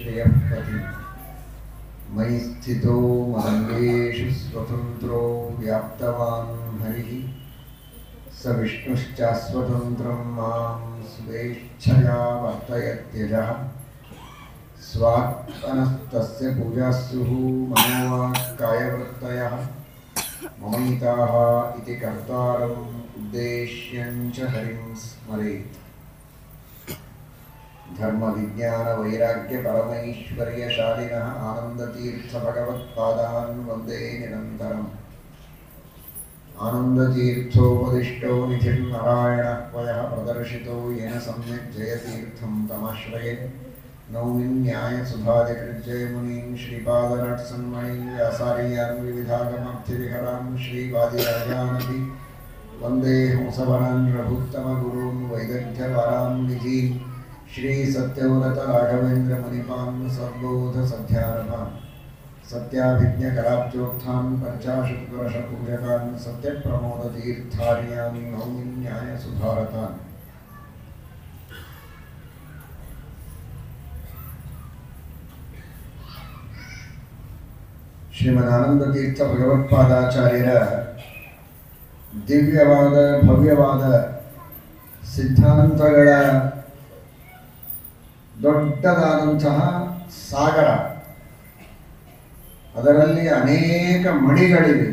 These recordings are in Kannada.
श्रियःपति मयि स्थितो मदङ्गेषु स्वतन्त्रो व्याप्तवान् हरिः स विष्णुश्चास्वतन्त्रं मां स्वेच्छया वर्तयत्यजः स्वात्मनस्तस्य पूजास्युः मनोवाक्कायवृत्तयः ममैताः इति कर्तारम् उद्देश्यं च हरिं स्मरेत् धर्म विज्ञान वैराग्य परमैश्वर्यशालिनः आनन्दतीर्थभगवत्पादान् वन्दे निरन्तरम् आनन्दतीर्थोपदिष्टो निधिर्नारायणः पयः प्रदर्शितो येन सम्यक् जयतीर्थं तमाश्रये नौमि न्यायसुधादिकृज्जयमुनीन् श्रीपादराट्सन्मणीन् व्यासार्यान् विविधागमर्थिविहरान् श्रीवादिराजानपि वन्दे हंसवरान् रघुत्तमगुरून् वैदग्ध्यवरान् विधीन् श्रीसत्यव्रतराघवेन्द्रमुनिपान् सद्बोधसध्यारभान् सत्याभिज्ञकराब्जोत्थान् पञ्चाशत्वर्षपूजकान् सत्यप्रमोदतीर्थार्यान् नौमि न्यायसुधारतान् ಶ್ರೀಮದಾನಂದತೀರ್ಥ ಭಗವತ್ಪಾದಾಚಾರ್ಯರ ದಿವ್ಯವಾದ ಭವ್ಯವಾದ ಸಿದ್ಧಾಂತಗಳ ದೊಡ್ಡದಾದಂತಹ ಸಾಗರ, ಅದರಲ್ಲಿ ಅನೇಕ ಮಣಿಗಳಿವೆ,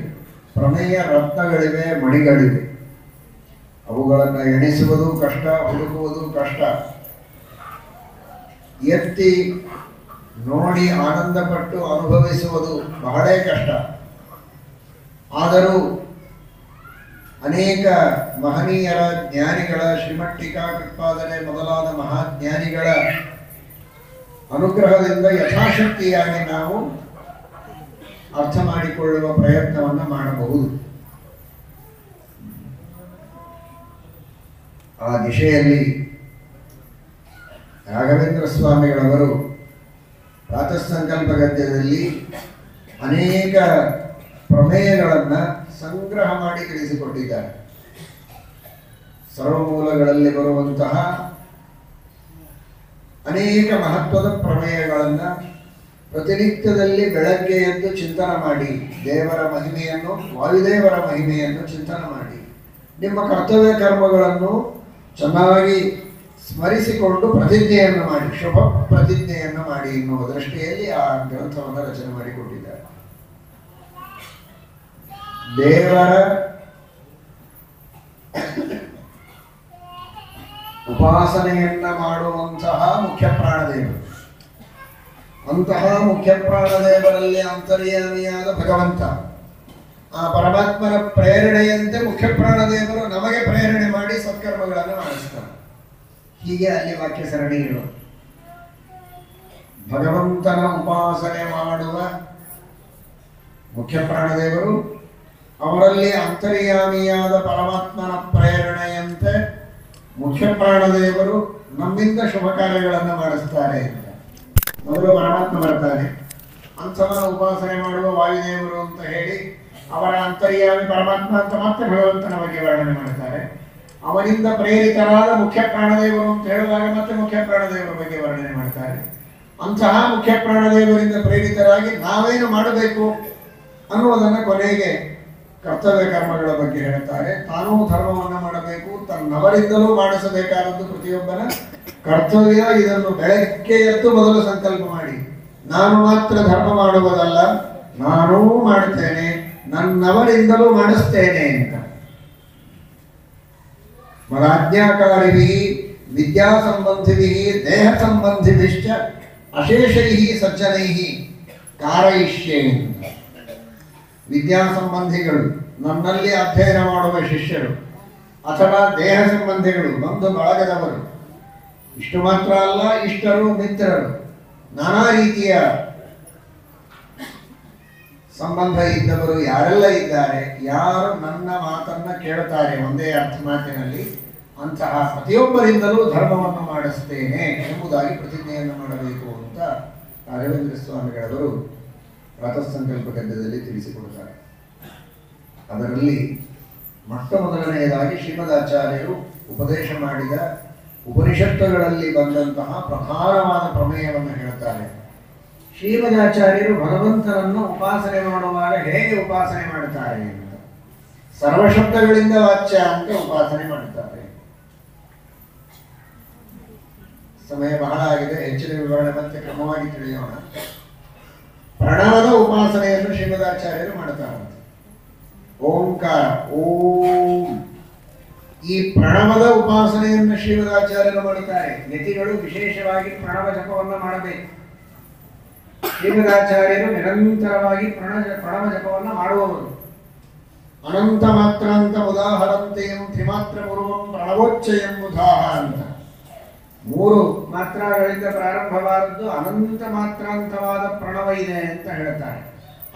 ಪ್ರಮೇಯ ರತ್ನಗಳಿವೆ, ಮಣಿಗಳಿವೆ. ಅವುಗಳನ್ನು ಎಣಿಸುವುದು ಕಷ್ಟ, ಹುಡುಕುವುದು ಕಷ್ಟ. ಎತ್ತಿ ನೋಡಿ ಆನಂದಪಟ್ಟು ಅನುಭವಿಸುವುದು ಬಹಳೇ ಕಷ್ಟ. ಆದರೂ ಅನೇಕ ಮಹನೀಯರ ಜ್ಞಾನಿಗಳ ಶ್ರೀಮಟ್ಟಿಕಾ ಕೃತ್ಪಾದನೆ ಮೊದಲಾದ ಮಹಾಜ್ಞಾನಿಗಳ ಅನುಗ್ರಹದಿಂದ ಯಥಾಶಕ್ತಿಯಾಗಿ ನಾವು ಅರ್ಥ ಮಾಡಿಕೊಳ್ಳುವ ಪ್ರಯತ್ನವನ್ನು ಮಾಡಬಹುದು. ಆ ದಿಶೆಯಲ್ಲಿ ರಾಘವೇಂದ್ರ ಸ್ವಾಮಿಗಳವರು ಪ್ರಾತಃಸಂಕಲ್ಪ ಗದ್ಯದಲ್ಲಿ ಅನೇಕ ಪ್ರಮೇಯಗಳನ್ನು ಸಂಗ್ರಹ ಮಾಡಿ ತಿಳಿಸಿಕೊಟ್ಟಿದ್ದಾರೆ. ಸರ್ವಮೂಲಗಳಲ್ಲಿ ಬರುವಂತಹ ಅನೇಕ ಮಹತ್ವದ ಪ್ರಮೇಯಗಳನ್ನು ಪ್ರತಿನಿತ್ಯದಲ್ಲಿ ಬೆಳಗ್ಗೆ ಎದ್ದು ಚಿಂತನೆ ಮಾಡಿ, ದೇವರ ಮಹಿಮೆಯನ್ನು, ವಾಯುದೇವರ ಮಹಿಮೆಯನ್ನು ಚಿಂತನೆ ಮಾಡಿ, ನಿಮ್ಮ ಕರ್ತವ್ಯ ಕರ್ಮಗಳನ್ನು ಚೆನ್ನಾಗಿ ಸ್ಮರಿಸಿಕೊಂಡು ಪ್ರತಿಜ್ಞೆಯನ್ನು ಮಾಡಿ, ಶುಭ ಪ್ರತಿಜ್ಞೆಯನ್ನು ಮಾಡಿ ಎನ್ನುವ ದೃಷ್ಟಿಯಲ್ಲಿ ಆ ಗ್ರಂಥವನ್ನು ರಚನೆ ಮಾಡಿಕೊಟ್ಟಿದ್ದಾರೆ. ದೇವರ ಉಪಾಸನೆಯನ್ನ ಮಾಡುವಂತಹ ಮುಖ್ಯ ಪ್ರಾಣದೇವರು, ಅಂತಹ ಮುಖ್ಯ ಪ್ರಾಣದೇವರಲ್ಲಿ ಅಂತರ್ಯಾಮಿಯಾದ ಭಗವಂತ, ಆ ಪರಮಾತ್ಮನ ಪ್ರೇರಣೆಯಂತೆ ಮುಖ್ಯ ಪ್ರಾಣದೇವರು ನಮಗೆ ಪ್ರೇರಣೆ ಮಾಡಿ ಸತ್ಕರ್ಮಗಳನ್ನು ಮಾಡಿಸ್ತಾರೆ. ಹೀಗೆ ಅಲ್ಲಿ ವಾಕ್ಯ ಸರಣಿಗಳು. ಭಗವಂತನ ಉಪಾಸನೆ ಮಾಡುವ ಮುಖ್ಯ ಪ್ರಾಣದೇವರು, ಅವರಲ್ಲಿ ಅಂತರ್ಯಾಮಿಯಾದ ಪರಮಾತ್ಮನ ಪ್ರೇರಣೆಯಂತೆ ಮುಖ್ಯ ಪ್ರಾಣದೇವರು ನಮ್ಮಿಂದ ಶುಭ ಕಾರ್ಯಗಳನ್ನು ಮಾಡಿಸ್ತಾರೆ ಅಂತ. ಮೊದಲು ಪರಮಾತ್ಮ ಬರ್ತಾನೆ, ಅಂಥವರ ಉಪಾಸನೆ ಮಾಡುವ ವಾಯುದೇವರು ಅಂತ ಹೇಳಿ ಅವರ ಅಂತರ್ಯಾಮಿ ಪರಮಾತ್ಮ ಅಂತ ಮತ್ತೆ ಭಗವಂತನ ಬಗ್ಗೆ ವರ್ಣನೆ ಮಾಡ್ತಾರೆ. ಅವನಿಂದ ಪ್ರೇರಿತರಾದ ಮುಖ್ಯ ಪ್ರಾಣದೇವರು ಅಂತ ಹೇಳಿದಾಗ ಮತ್ತೆ ಮುಖ್ಯ ಪ್ರಾಣದೇವರ ಬಗ್ಗೆ ವರ್ಣನೆ ಮಾಡ್ತಾರೆ. ಅಂತಹ ಮುಖ್ಯ ಪ್ರಾಣದೇವರಿಂದ ಪ್ರೇರಿತರಾಗಿ ನಾವೇನು ಮಾಡಬೇಕು ಅನ್ನುವುದನ್ನು ಕೊನೆಗೆ ಕರ್ತವ್ಯ ಕರ್ಮಗಳ ಬಗ್ಗೆ ಹೇಳ್ತಾರೆ. ತಾನೂ ಧರ್ಮವನ್ನು ಮಾಡಬೇಕು, ತನ್ನವರಿಂದಲೂ ಮಾಡಿಸಬೇಕಾದದ್ದು ಪ್ರತಿಯೊಬ್ಬನ ಕರ್ತವ್ಯ. ಇದನ್ನು ಬೆಳಗ್ಗೆ ಎದ್ದು ಮೊದಲು ಸಂಕಲ್ಪ ಮಾಡಿ, ನಾನು ಮಾತ್ರ ಧರ್ಮ ಮಾಡುವುದಲ್ಲ, ನಾನೂ ಮಾಡುತ್ತೇನೆ, ನನ್ನವರಿಂದಲೂ ಮಾಡಿಸ್ತೇನೆ ಅಂತ. ಮದಾಜ್ಞಾಕಾರಿಭಿಃ ವಿದ್ಯಾ ಸಂಬಂಧಿಭಿಃ ದೇಹ ಸಂಬಂಧಿಭಿಶ್ಚ ಅಶೇಷೈಃ ಸಜ್ಜನೈಃ ಕಾರಯಿಷ್ಯೆ ಅಂತ. ವಿದ್ಯಾ ಸಂಬಂಧಿಗಳು, ನನ್ನಲ್ಲಿ ಅಧ್ಯಯನ ಮಾಡುವ ಶಿಷ್ಯರು, ಅಥವಾ ದೇಹ ಸಂಬಂಧಿಗಳು, ಬಂಧು ಬಳಗದವರು, ಇಷ್ಟು ಮಾತ್ರ ಅಲ್ಲ, ಇಷ್ಟರು, ಮಿತ್ರರು, ನಾನಾ ರೀತಿಯ ಸಂಬಂಧ ಇದ್ದವರು ಯಾರೆಲ್ಲ ಇದ್ದಾರೆ, ಯಾರು ನನ್ನ ಮಾತನ್ನ ಕೇಳುತ್ತಾರೆ ಒಂದೇ ಅರ್ಥ ಮಾತಿನಲ್ಲಿ, ಅಂತಹ ಪ್ರತಿಯೊಬ್ಬರಿಂದಲೂ ಧರ್ಮವನ್ನು ಮಾಡಿಸ್ತೇನೆ ಎಂಬುದಾಗಿ ಪ್ರತಿಜ್ಞೆಯನ್ನು ಮಾಡಬೇಕು ಅಂತ ರಾಘವೇಂದ್ರ ಸ್ವಾಮಿಗಳವರು ಪ್ರಾತಃಸಂಕಲ್ಪ ಗದ್ಯದಲ್ಲಿ ತಿಳಿಸಿಕೊಡುತ್ತಾರೆ. ಅದರಲ್ಲಿ ಮೊಟ್ಟ ಮೊದಲನೆಯದಾಗಿ ಶ್ರೀಮದಾಚಾರ್ಯರು ಉಪದೇಶ ಮಾಡಿದ ಉಪನಿಷತ್ತುಗಳಲ್ಲಿ ಬಂದಂತಹ ಪ್ರಧಾನವಾದ ಪ್ರಮೇಯವನ್ನು ಹೇಳ್ತಾರೆ. ಶ್ರೀಮದಾಚಾರ್ಯರು ಭಗವಂತನನ್ನು ಉಪಾಸನೆ ಮಾಡುವಾಗ ಹೇಗೆ ಉಪಾಸನೆ ಮಾಡ್ತಾರೆ ಅಂತ, ಸರ್ವಶಬ್ದಗಳಿಂದ ವಾಚ್ಯ ಅಂತ ಉಪಾಸನೆ ಮಾಡುತ್ತಾರೆ. ಸಮಯ ಬಹಳ ಆಗಿದೆ, ಹೆಚ್ಚಿನ ವಿವರಣೆ ಮತ್ತೆ ಕ್ರಮವಾಗಿ ತಿಳಿಯೋಣ. ಪ್ರಣವದ ಉಪಾಸನೆಯನ್ನು ಶ್ರೀಮದಾಚಾರ್ಯರು ಮಾಡುತ್ತಾರೆ. ಓಂಕಾರ, ಓಂ, ಈ ಪ್ರಣವದ ಉಪಾಸನೆಯನ್ನು ಶ್ರೀಮದಾಚಾರ್ಯರು ಮಾಡುತ್ತಾರೆ. ಯತಿಗಳು ವಿಶೇಷವಾಗಿ ಪ್ರಣವ ಜಪವನ್ನು ಮಾಡಬೇಕು. ಶ್ರೀಮದಾಚಾರ್ಯರು ನಿರಂತರವಾಗಿ ಪ್ರಣವ ಜಪವನ್ನು ಮಾಡುವವರು. ಅನಂತ ಮಾತ್ರಾಂತ ಉದಾಹರಂತೆಯಂ ತ್ರಿಮಾತ್ರ ಪೂರ್ವಂ ಪ್ರಣವೋಚ್ಚಯಂ ಉದಾಹ ಅಂತ 3 ಮಾತ್ರಗಳಿಂದ ಪ್ರಾರಂಭವಾದದ್ದು ಅನಂತ ಮಾತ್ರಾಂತವಾದ ಪ್ರಣವ ಇದೆ ಅಂತ ಹೇಳ್ತಾರೆ.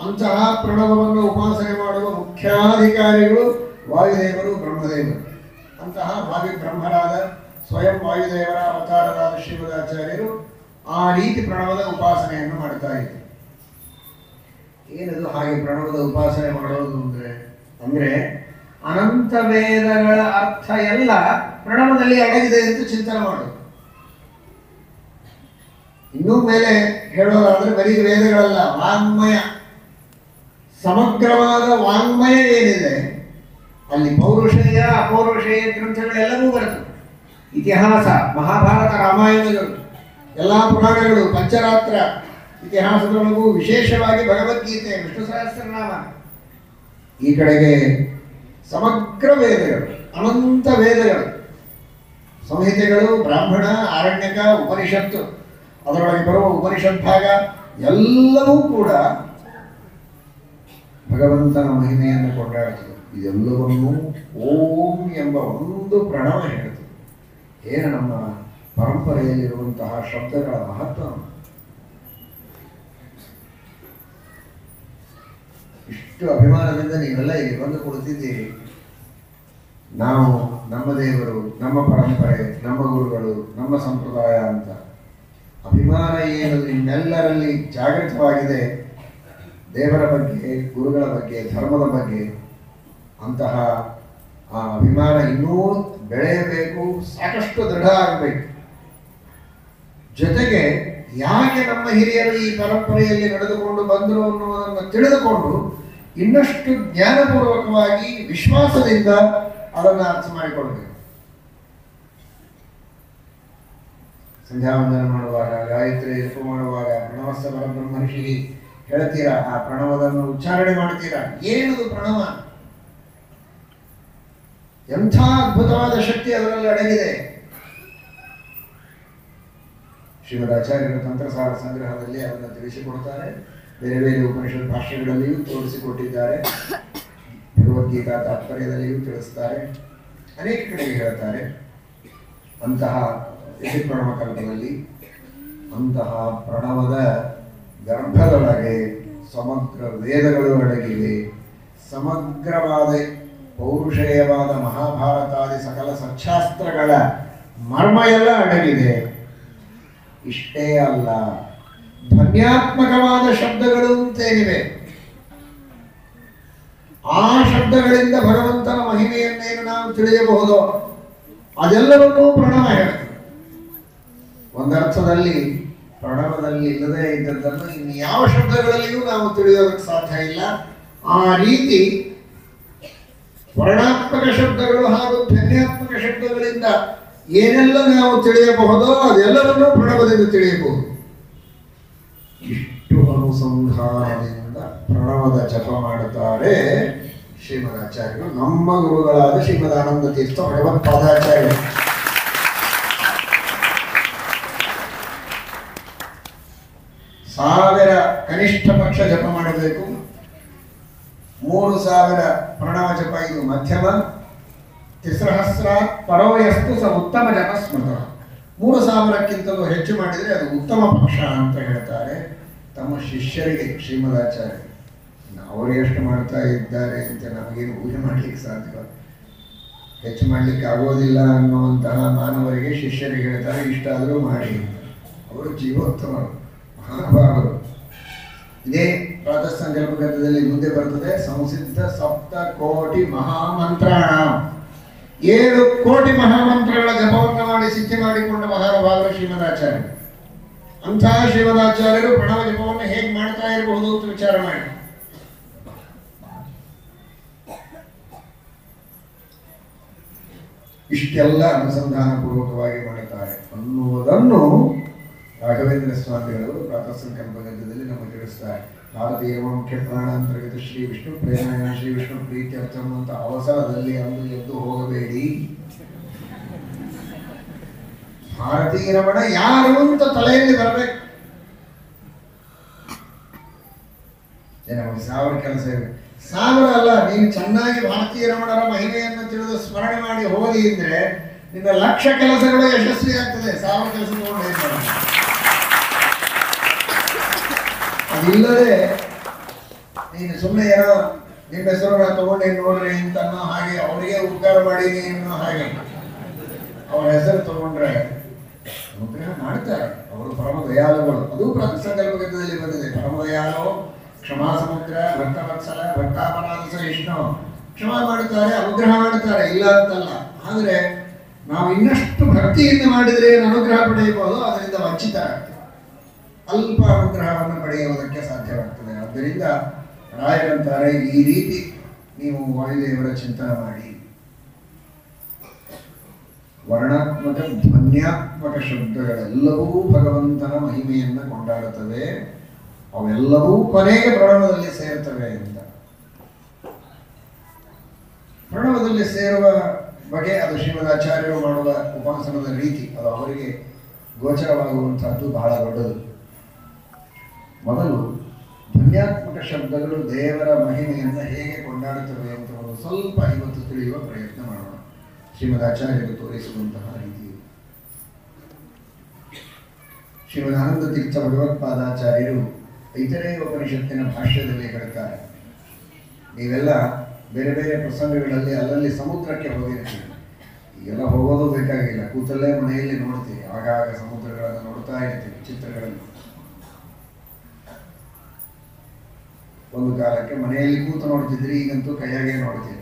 ಅಂತಹ ಪ್ರಣವವನ್ನು ಉಪಾಸನೆ ಮಾಡುವ ಮುಖ್ಯಾಧಿಕಾರಿಗಳು ವಾಯುದೇವರು, ಬ್ರಹ್ಮದೇವರು. ಅಂತಹ ಭಾವಿ ಬ್ರಹ್ಮರಾದ ಸ್ವಯಂ ವಾಯುದೇವರ ಅವತಾರರಾದ ಶ್ರೀಮದಾಚಾರ್ಯರು ಆ ರೀತಿ ಪ್ರಣವದ ಉಪಾಸನೆಯನ್ನು ಮಾಡ್ತಾ ಇದ್ದಾರೆ. ಏನದು ಹಾಗೆ ಪ್ರಣವದ ಉಪಾಸನೆ ಮಾಡೋದು ಅಂದ್ರೆ ಅನಂತ ವೇದಗಳ ಅರ್ಥ ಎಲ್ಲ ಪ್ರಣವದಲ್ಲಿ ಅಡಗಿದೆ ಅಂತ ಚಿಂತನೆ ಮಾಡೋದು. ಇನ್ನೂ ಮೇಲೆ ಹೇಳೋದಾದ್ರೆ ಬರೀ ವೇದಗಳಲ್ಲ, ವಾಂಗ್ಮಯ, ಸಮಗ್ರವಾದ ವಾಂಗ್ಮಯ ಏನಿದೆ ಅಲ್ಲಿ ಪೌರುಷೇಯ ಅಪೌರುಷೇಯ ಗ್ರಂಥಗಳೆಲ್ಲವೂ ಬರ್ತದೆ. ಇತಿಹಾಸ, ಮಹಾಭಾರತ, ರಾಮಾಯಣಗಳು, ಎಲ್ಲ ಪುರಾಣಗಳು, ಪಂಚರಾತ್ರ ಇತಿಹಾಸದೊಳಗೂ ವಿಶೇಷವಾಗಿ ಭಗವದ್ಗೀತೆ, ವಿಷ್ಣು ಸಹಸ್ರನಾಮ, ಈ ಕಡೆಗೆ ಸಮಗ್ರ ವೇದಗಳು, ಅನಂತ ವೇದಗಳು, ಸಂಹಿತೆಗಳು, ಬ್ರಾಹ್ಮಣ, ಆರಣ್ಯಕ, ಉಪನಿಷತ್ತು, ಅದರೊಳಗೆ ಬರುವ ಉಪನಿಷತ್ ಭಾಗ ಎಲ್ಲವೂ ಕೂಡ ಭಗವಂತನ ಮಹಿಮೆಯನ್ನು ಕೊಂಡಾಡುತ್ತದೆ. ಇದೆಲ್ಲವನ್ನೂ ಓಂ ಎಂಬ ಒಂದು ಪ್ರಣವ ಹೇಳುತ್ತದೆ. ಏನು ನಮ್ಮ ಪರಂಪರೆಯಲ್ಲಿರುವಂತಹ ಶಬ್ದಗಳ ಮಹತ್ವ. ಇಷ್ಟು ಅಭಿಮಾನದಿಂದ ನೀವೆಲ್ಲ ಇಲ್ಲಿ ಬಂದು ಕೊಡುತ್ತಿದ್ದೀರಿ. ನಾವು ನಮ್ಮ ದೇವರು, ನಮ್ಮ ಪರಂಪರೆ, ನಮ್ಮ ಗುರುಗಳು, ನಮ್ಮ ಸಂಪ್ರದಾಯ ಅಂತ ಅಭಿಮಾನ ಏನು ನಿಮ್ಮೆಲ್ಲರಲ್ಲಿ ಜಾಗೃತವಾಗಿದೆ, ದೇವರ ಬಗ್ಗೆ, ಗುರುಗಳ ಬಗ್ಗೆ, ಧರ್ಮದ ಬಗ್ಗೆ, ಅಂತಹ ಆ ಅಭಿಮಾನ ಇನ್ನೂ ಬೆಳೆಯಬೇಕು, ಸಾಕಷ್ಟು ದೃಢ ಆಗಬೇಕು. ಜೊತೆಗೆ ಯಾಕೆ ನಮ್ಮ ಹಿರಿಯರು ಈ ಪರಂಪರೆಯಲ್ಲಿ ನಡೆದುಕೊಂಡು ಬಂದರು ಅನ್ನೋದನ್ನು ತಿಳಿದುಕೊಂಡು ಇನ್ನಷ್ಟು ಜ್ಞಾನಪೂರ್ವಕವಾಗಿ ವಿಶ್ವಾಸದಿಂದ ಅದನ್ನು ಅರ್ಥ ಮಾಡಿಕೊಳ್ಬೇಕು. ಸಂಧ್ಯಾವಂದನ ಮಾಡುವಾಗ, ಗಾಯತ್ರಿ ಜಪ ಮಾಡುವಾಗ ಪ್ರಣವಸ್ಸ ಪರಬ್ರಹ್ಮರ್ಷಿ ಹೇಳ್ತೀರಾ, ಆ ಪ್ರಣವದನ್ನು ಉಚ್ಚಾರಣೆ ಮಾಡ್ತೀರಾ. ಏನದು ಪ್ರಣವ? ಎಂಥ ಅದ್ಭುತವಾದ ಶಕ್ತಿ ಅದರಲ್ಲಿ ಅಡಗಿದೆ. ಶ್ರೀಮದಾಚಾರ್ಯರ ತಂತ್ರಸಾರ ಸಂಗ್ರಹದಲ್ಲಿ ಅದನ್ನು ತಿಳಿಸಿಕೊಡ್ತಾರೆ. ಬೇರೆ ಬೇರೆ ಉಪನಿಷತ್ ಭಾಷೆಗಳಲ್ಲಿಯೂ ತೋರಿಸಿಕೊಟ್ಟಿದ್ದಾರೆ. ಭಗವದ್ಗೀತಾ ತಾತ್ಪರ್ಯದಲ್ಲಿಯೂ ತಿಳಿಸ್ತಾರೆ, ಅನೇಕ ಕಡೆಗೆ ಹೇಳ್ತಾರೆ. ಅಂತಹ ಪ್ರಣವ ಕಲ್ಪದಲ್ಲಿ ಅಂತಹ ಪ್ರಣವದ ಗರ್ಭದೊಳಗೆ ಸಮಗ್ರ ವೇದಗಳು ಅಡಗಿವೆ. ಸಮಗ್ರವಾದ ಪೌರುಷೇಯವಾದ ಮಹಾಭಾರತಾದಿ ಸಕಲ ಸಚ್ಚಾಸ್ತ್ರಗಳ ಮರ್ಮ ಎಲ್ಲ ಅಡಗಿದೆ. ಇಷ್ಟೇ ಅಲ್ಲ, ಧ್ವನ್ಯಾತ್ಮಕವಾದ ಶಬ್ದಗಳು ಅಂತೇನಿವೆ, ಆ ಶಬ್ದಗಳಿಂದ ಭಗವಂತನ ಮಹಿಮೆಯನ್ನೇನು ನಾವು ತಿಳಿಯಬಹುದು, ಅದೆಲ್ಲವನ್ನೂ ಪ್ರಣವ ಹೇಳ್ತದೆ. ಒಂದರ್ಥದಲ್ಲಿ ಪ್ರಣವದಲ್ಲಿ ಇಲ್ಲದೆ ಇದ್ದದ್ದನ್ನು ಇನ್ನು ಯಾವ ಶಬ್ದಗಳಲ್ಲಿಯೂ ನಾವು ತಿಳಿಯೋದಕ್ಕೆ ಸಾಧ್ಯ ಇಲ್ಲ. ಆ ರೀತಿ ವರ್ಣಾತ್ಮಕ ಶಬ್ದಗಳು ಹಾಗೂ ಧ್ವನ್ಯಾತ್ಮಕ ಶಬ್ದಗಳಿಂದ ಏನೆಲ್ಲ ನಾವು ತಿಳಿಯಬಹುದೋ ಅದೆಲ್ಲವನ್ನೂ ಪ್ರಣವದಿಂದ ತಿಳಿಯಬಹುದು. ಇಷ್ಟು ಅನುಸಂಧಾನದಿಂದ ಪ್ರಣವದ ಜಪ ಮಾಡುತ್ತಾರೆ ಶ್ರೀಮದಾಚಾರ್ಯರು, ನಮ್ಮ ಗುರುಗಳಾದ ಶ್ರೀಮದಾನಂದ ತೀರ್ಥ ಭಗವತ್ಪಾದಾಚಾರ್ಯರು. ಸಾವಿರ ಕನಿಷ್ಠ ಪಕ್ಷ ಜಪ ಮಾಡಬೇಕು. 3000 ಪ್ರಣವ ಜಪ ಇದು ಮಧ್ಯಮ. ತಿಸ್ರಹಸ್ರ ಪರೋಯಸ್ತು ಸ ಉತ್ತಮ ಜಪ ಸ್ಮೃತ. 3000ಕ್ಕಿಂತಲೂ ಹೆಚ್ಚು ಮಾಡಿದರೆ ಅದು ಉತ್ತಮ ಪಕ್ಷ ಅಂತ ಹೇಳ್ತಾರೆ ತಮ್ಮ ಶಿಷ್ಯರಿಗೆ ಶ್ರೀಮದಾಚಾರ್ಯ. ಅವರು ಎಷ್ಟು ಮಾಡ್ತಾ ಇದ್ದಾರೆ ಅಂತ ನಮಗೇನು ಊಹೆ ಮಾಡಲಿಕ್ಕೆ ಸಾಧ್ಯ, ಹೆಚ್ಚು ಮಾಡಲಿಕ್ಕೆ ಆಗೋದಿಲ್ಲ ಅನ್ನುವಂತಹ ಮಾನವರಿಗೆ ಶಿಷ್ಯರಿಗೆ ಹೇಳ್ತಾರೆ ಇಷ್ಟಾದರೂ ಮಾಡಿ. ಅವರು ಜೀವೋತ್ತಮರು, ಮಹಾನುಭಾವರು. ಇದೇ ಪ್ರಾತಃ ಸಂಕಲ್ಪ ಗ್ರಂಥದಲ್ಲಿ ಮುಂದೆ ಬರ್ತದೆ, ಸಂಸಿದ್ಧ ಸಪ್ತ ಕೋಟಿ ಮಹಾಮಂತ್ರಾಣ. 7 ಕೋಟಿ ಮಹಾಮಂತ್ರಗಳ ಜಪವನ್ನು ಮಾಡಿ ಸಿದ್ಧಿ ಮಾಡಿಕೊಂಡ ಮಹಾನುಭಾವರು ಶ್ರೀಮದಾಚಾರ್ಯರು. ಅಂತಹ ಶ್ರೀಮದಾಚಾರ್ಯರು ಪ್ರಣವ ಜಪವನ್ನು ಹೇಗೆ ಮಾಡ್ತಾ ಇರಬಹುದು ಅಂತ ವಿಚಾರ ಮಾಡಿ. ಇಷ್ಟೆಲ್ಲ ಅನುಸಂಧಾನ ಪೂರ್ವಕವಾಗಿ ಮಾಡುತ್ತಾರೆ ಅನ್ನುವುದನ್ನು ರಾಘವೇಂದ್ರ ಸ್ವಾಮಿಗಳು ಪ್ರಾತಃ ಸಂಕಲ್ಪ ಗ್ರಂಥದಲ್ಲಿ ನಮಗೆ ತಿಳಿಸ್ತಾರೆ. ಭಾರತೀಯ ಮುಖ್ಯ ಪ್ರಾಣಾಂತರ್ಗತ ಶ್ರೀ ವಿಷ್ಣು ಪ್ರೇರಣೆಯ ಶ್ರೀ ವಿಷ್ಣು ಪ್ರೀತ್ಯರ್ಥಂ ಅಂತ ಅವಸರದಲ್ಲಿ ಅಂದು ಎದ್ದು ಹೋಗಬೇಡಿ. ಭಾರತೀಯ ರಮಣ ಯಾರು ಅಂತ ತಲೆಯಲ್ಲಿ ಬರಬೇಕು. ನಮಗೆ 1000 ಕೆಲಸ ಇವೆ. 1000 ಅಲ್ಲ, ನೀನು ಚೆನ್ನಾಗಿ ಭಾರತೀಯ ರಮಣರ ಮಹಿಮೆಯನ್ನು ತಿಳಿದು ಸ್ಮರಣೆ ಮಾಡಿ ಹೋಗಿ ಇದ್ರೆ ನಿನ್ನ 1,00,000 ಕೆಲಸಗಳು ಯಶಸ್ವಿ ಆಗ್ತದೆ. 1000 ಕೆಲಸ ತಗೊಂಡು ಅದಿಲ್ಲದೆ ನೀನು ಸುಮ್ಮನೆ ಏನೋ ನಿಮ್ಮ ಹೆಸರನ್ನ ತಗೊಂಡು ನೋಡ್ರಿ ಅಂತ ಅನ್ನೋ ಹಾಗೆ, ಅವರಿಗೆ ಉಪಕಾರ ಮಾಡೀನಿ ಅನ್ನೋ ಹಾಗೆ ಅವರ ಹೆಸರು ತಗೊಂಡ್ರೆ ಅನುಗ್ರಹ ಮಾಡ್ತಾರೆ. ಅವರು ಪರಮ ದಯಾಳುಗಳು. ಅದು ಸಂಕಲ್ಪದಲ್ಲಿ ಬಂದಿದೆ. ಪರಮ ದಯಾಳು, ಕ್ಷಮಾ ಸಮುದ್ರ, ಭಕ್ತವತ್ಸಲ, ಭಕ್ತಾಪರಾಧ ಸಹಿಷ್ಣು. ಕ್ಷಮಾ ಮಾಡುತ್ತಾರೆ, ಅನುಗ್ರಹ ಮಾಡುತ್ತಾರೆ, ಇಲ್ಲ ಅಂತಲ್ಲ. ಆದರೆ ನಾವು ಇನ್ನಷ್ಟು ಭಕ್ತಿಯಿಂದ ಮಾಡಿದರೆ ಅನುಗ್ರಹ ಪಡೆಯಬಹುದು, ಅದರಿಂದ ವಂಚಿತ ಆಗ್ತದೆ. ಅಲ್ಪ ಅನುಗ್ರಹವನ್ನು ಪಡೆಯುವುದಕ್ಕೆ ಸಾಧ್ಯವಾಗ್ತದೆ. ಆದ್ದರಿಂದ ರಾಯರಂತಾರೆ, ಈ ರೀತಿ ನೀವು ವಾಯುದೇವರ ಚಿಂತನೆ ಮಾಡಿ. ವರ್ಣಾತ್ಮಕ ಧ್ವನ್ಯಾತ್ಮಕ ಶಬ್ದಗಳೆಲ್ಲವೂ ಭಗವಂತನ ಮಹಿಮೆಯನ್ನು ಕೊಂಡಾಡುತ್ತವೆ. ಅವೆಲ್ಲವೂ ಕೊನೆಗೆ ಪ್ರಣವದಲ್ಲಿ ಸೇರುತ್ತವೆ ಅಂತ. ಪ್ರಣವದಲ್ಲಿ ಸೇರುವ ಬಗೆ ಅದು ಶ್ರೀಮದಾಚಾರ್ಯರು ಮಾಡುವ ಉಪಾಸನದ ರೀತಿ, ಅದು ಅವರಿಗೆ ಗೋಚರವಾಗುವಂತಹದ್ದು ಬಹಳ ದೊಡ್ಡದು. ಮೊದಲು ಧ್ವನ್ಯಾತ್ಮಕ ಶಬ್ದಗಳು ದೇವರ ಮಹಿಮೆಯನ್ನು ಹೇಗೆ ಕೊಂಡಾಡುತ್ತವೆ ಅಂತ ಒಂದು ಸ್ವಲ್ಪ ಇವತ್ತು ತಿಳಿಯುವ ಪ್ರಯತ್ನ ಮಾಡೋಣ. ಶ್ರೀಮದಾಚಾರ್ಯರು ತೋರಿಸುವಂತಹ ರೀತಿ. ಶ್ರೀಮದಾನಂದ ತೀರ್ಥ ಭಗವತ್ಪಾದಾಚಾರ್ಯರು ಐತರೇಯ ಉಪನಿಷತ್ತಿನ ಭಾಷ್ಯದಲ್ಲಿ ಹೇಳ್ತಾರೆ, ನೀವೆಲ್ಲ ಬೇರೆ ಬೇರೆ ಪ್ರಸಂಗಗಳಲ್ಲಿ ಅಲ್ಲಲ್ಲಿ ಸಮುದ್ರಕ್ಕೆ ಹೋಗಿರ್ತೀರಿ. ಈಗೆಲ್ಲ ಹೋಗೋದು ಬೇಕಾಗಿಲ್ಲ, ಕೂತಲ್ಲೇ ಮನೆಯಲ್ಲಿ ನೋಡ್ತೀವಿ. ಆಗಾಗ ಸಮುದ್ರಗಳನ್ನು ನೋಡ್ತಾ ಇರ್ತೀವಿ ಚಿತ್ರಗಳಲ್ಲಿ. ಒಂದು ಕಾಲಕ್ಕೆ ಮನೆಯಲ್ಲಿ ಕೂತು ನೋಡ್ತಿದ್ರಿ, ಈಗಂತೂ ಕೈಯಾಗೆ ನೋಡ್ತೀವಿ.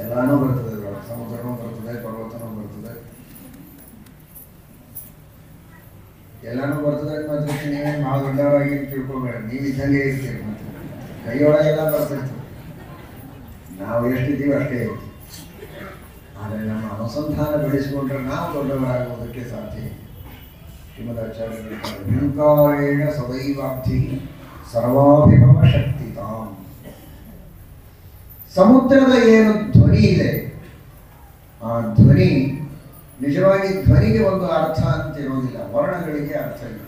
ಎಲ್ಲಾನು ಬರ್ತದೆ, ಸಮುದ್ರನೂ ಬರ್ತದೆ, ಪರ್ವತನೂ ಬರ್ತದೆ, ಎಲ್ಲಾನು ಬರ್ತದೆ. ಮತ್ತೆ ನೀವೇನು ಭಾಳ ದೊಡ್ಡವರಾಗಿ ತಿಳ್ಕೊಬೇಡ, ನೀವು ಇದ್ದಂಗೆ ಇರ್ತೀರಿ. ಮತ್ತೆ ಕೈಯೊಳಗೆಲ್ಲ ಬರ್ತಿರ್ತೀವಿ. ನಾವು ಎಷ್ಟಿದ್ದೀವಿ ಅಷ್ಟೇ ಇರ್ತೀವಿ. ಆದರೆ ನಮ್ಮ ಅನುಸಂಧಾನ ಬೆಳೆಸಿಕೊಂಡ್ರೆ ನಾವು ದೊಡ್ಡವರಾಗುವುದಕ್ಕೆ ಸಾಧ್ಯ. ಶ್ರೀಮದಾಚಾರ್ಯರು ಅಹಂಕಾರೇಣ ಸದೈವಾಬ್ಧಿ ಸರ್ವಾಭಿಭವ ಶಕ್ತಿತಾಂ. ಸಮುದ್ರದ ಏನು ಧ್ವನಿ ಇದೆ, ಆ ಧ್ವನಿ ನಿಜವಾಗಿ ಧ್ವನಿಗೆ ಒಂದು ಅರ್ಥ ಅಂತ ಇರೋದಿಲ್ಲ, ವರ್ಣಗಳಿಗೆ ಅರ್ಥ ಇಲ್ಲ.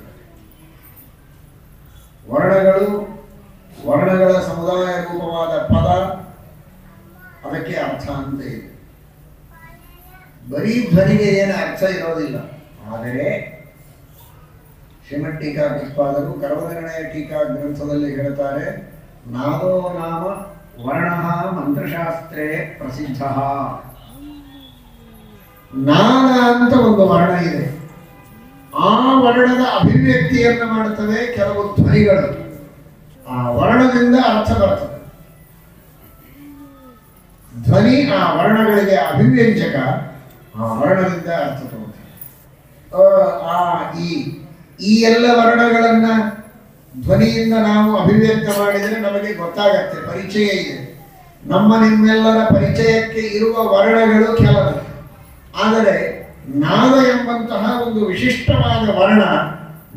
ವರ್ಣಗಳ ಸಮುದಾಯ ರೂಪವಾದ ಪದ, ಅದಕ್ಕೆ ಅರ್ಥ ಅಂತ ಇದೆ. ಬರೀ ಧ್ವನಿಗೆ ಏನು ಅರ್ಥ ಇರೋದಿಲ್ಲ. ಆದರೆ ಶ್ರೀಮದ್ ಟೀಕಾ ಪ್ರತಿಪಾದಕರು ಕರ್ಮನಿರ್ಣಯ ಟೀಕಾ ಗ್ರಂಥದಲ್ಲಿ ಹೇಳ್ತಾರೆ, ನಾದೋ ನಾಮ ವರ್ಣ ಮಂತ್ರಶಾಸ್ತ್ರೇ ಪ್ರಸಿದ್ಧ. ನಾದ ಅಂತ ಒಂದು ವರ್ಣ ಇದೆ. ಆ ವರ್ಣದ ಅಭಿವ್ಯಕ್ತಿಯನ್ನು ಮಾಡುತ್ತವೆ ಕೆಲವು ಧ್ವನಿಗಳು. ಆ ವರ್ಣದಿಂದ ಅರ್ಥ ಬರ್ತದೆ. ಧ್ವನಿ ಆ ವರ್ಣಗಳಿಗೆ ಅಭಿವ್ಯಂಜಕ, ಆ ವರ್ಣದಿಂದ ಅರ್ಥ ತಗೋತಾರೆ. ಈ ಎಲ್ಲ ವರ್ಣಗಳನ್ನ ಧ್ವನಿಯಿಂದ ನಾವು ಅಭಿವ್ಯಕ್ತ ಮಾಡಿದರೆ ನಮಗೆ ಗೊತ್ತಾಗತ್ತೆ, ಪರಿಚಯ ಇದೆ. ನಮ್ಮ ನಿಮ್ಮೆಲ್ಲರ ಪರಿಚಯಕ್ಕೆ ಇರುವ ವರ್ಣಗಳು ಕೆಲವು. ಆದರೆ ನಾದ ಎಂಬಂತಹ ಒಂದು ವಿಶಿಷ್ಟವಾದ ವರ್ಣ,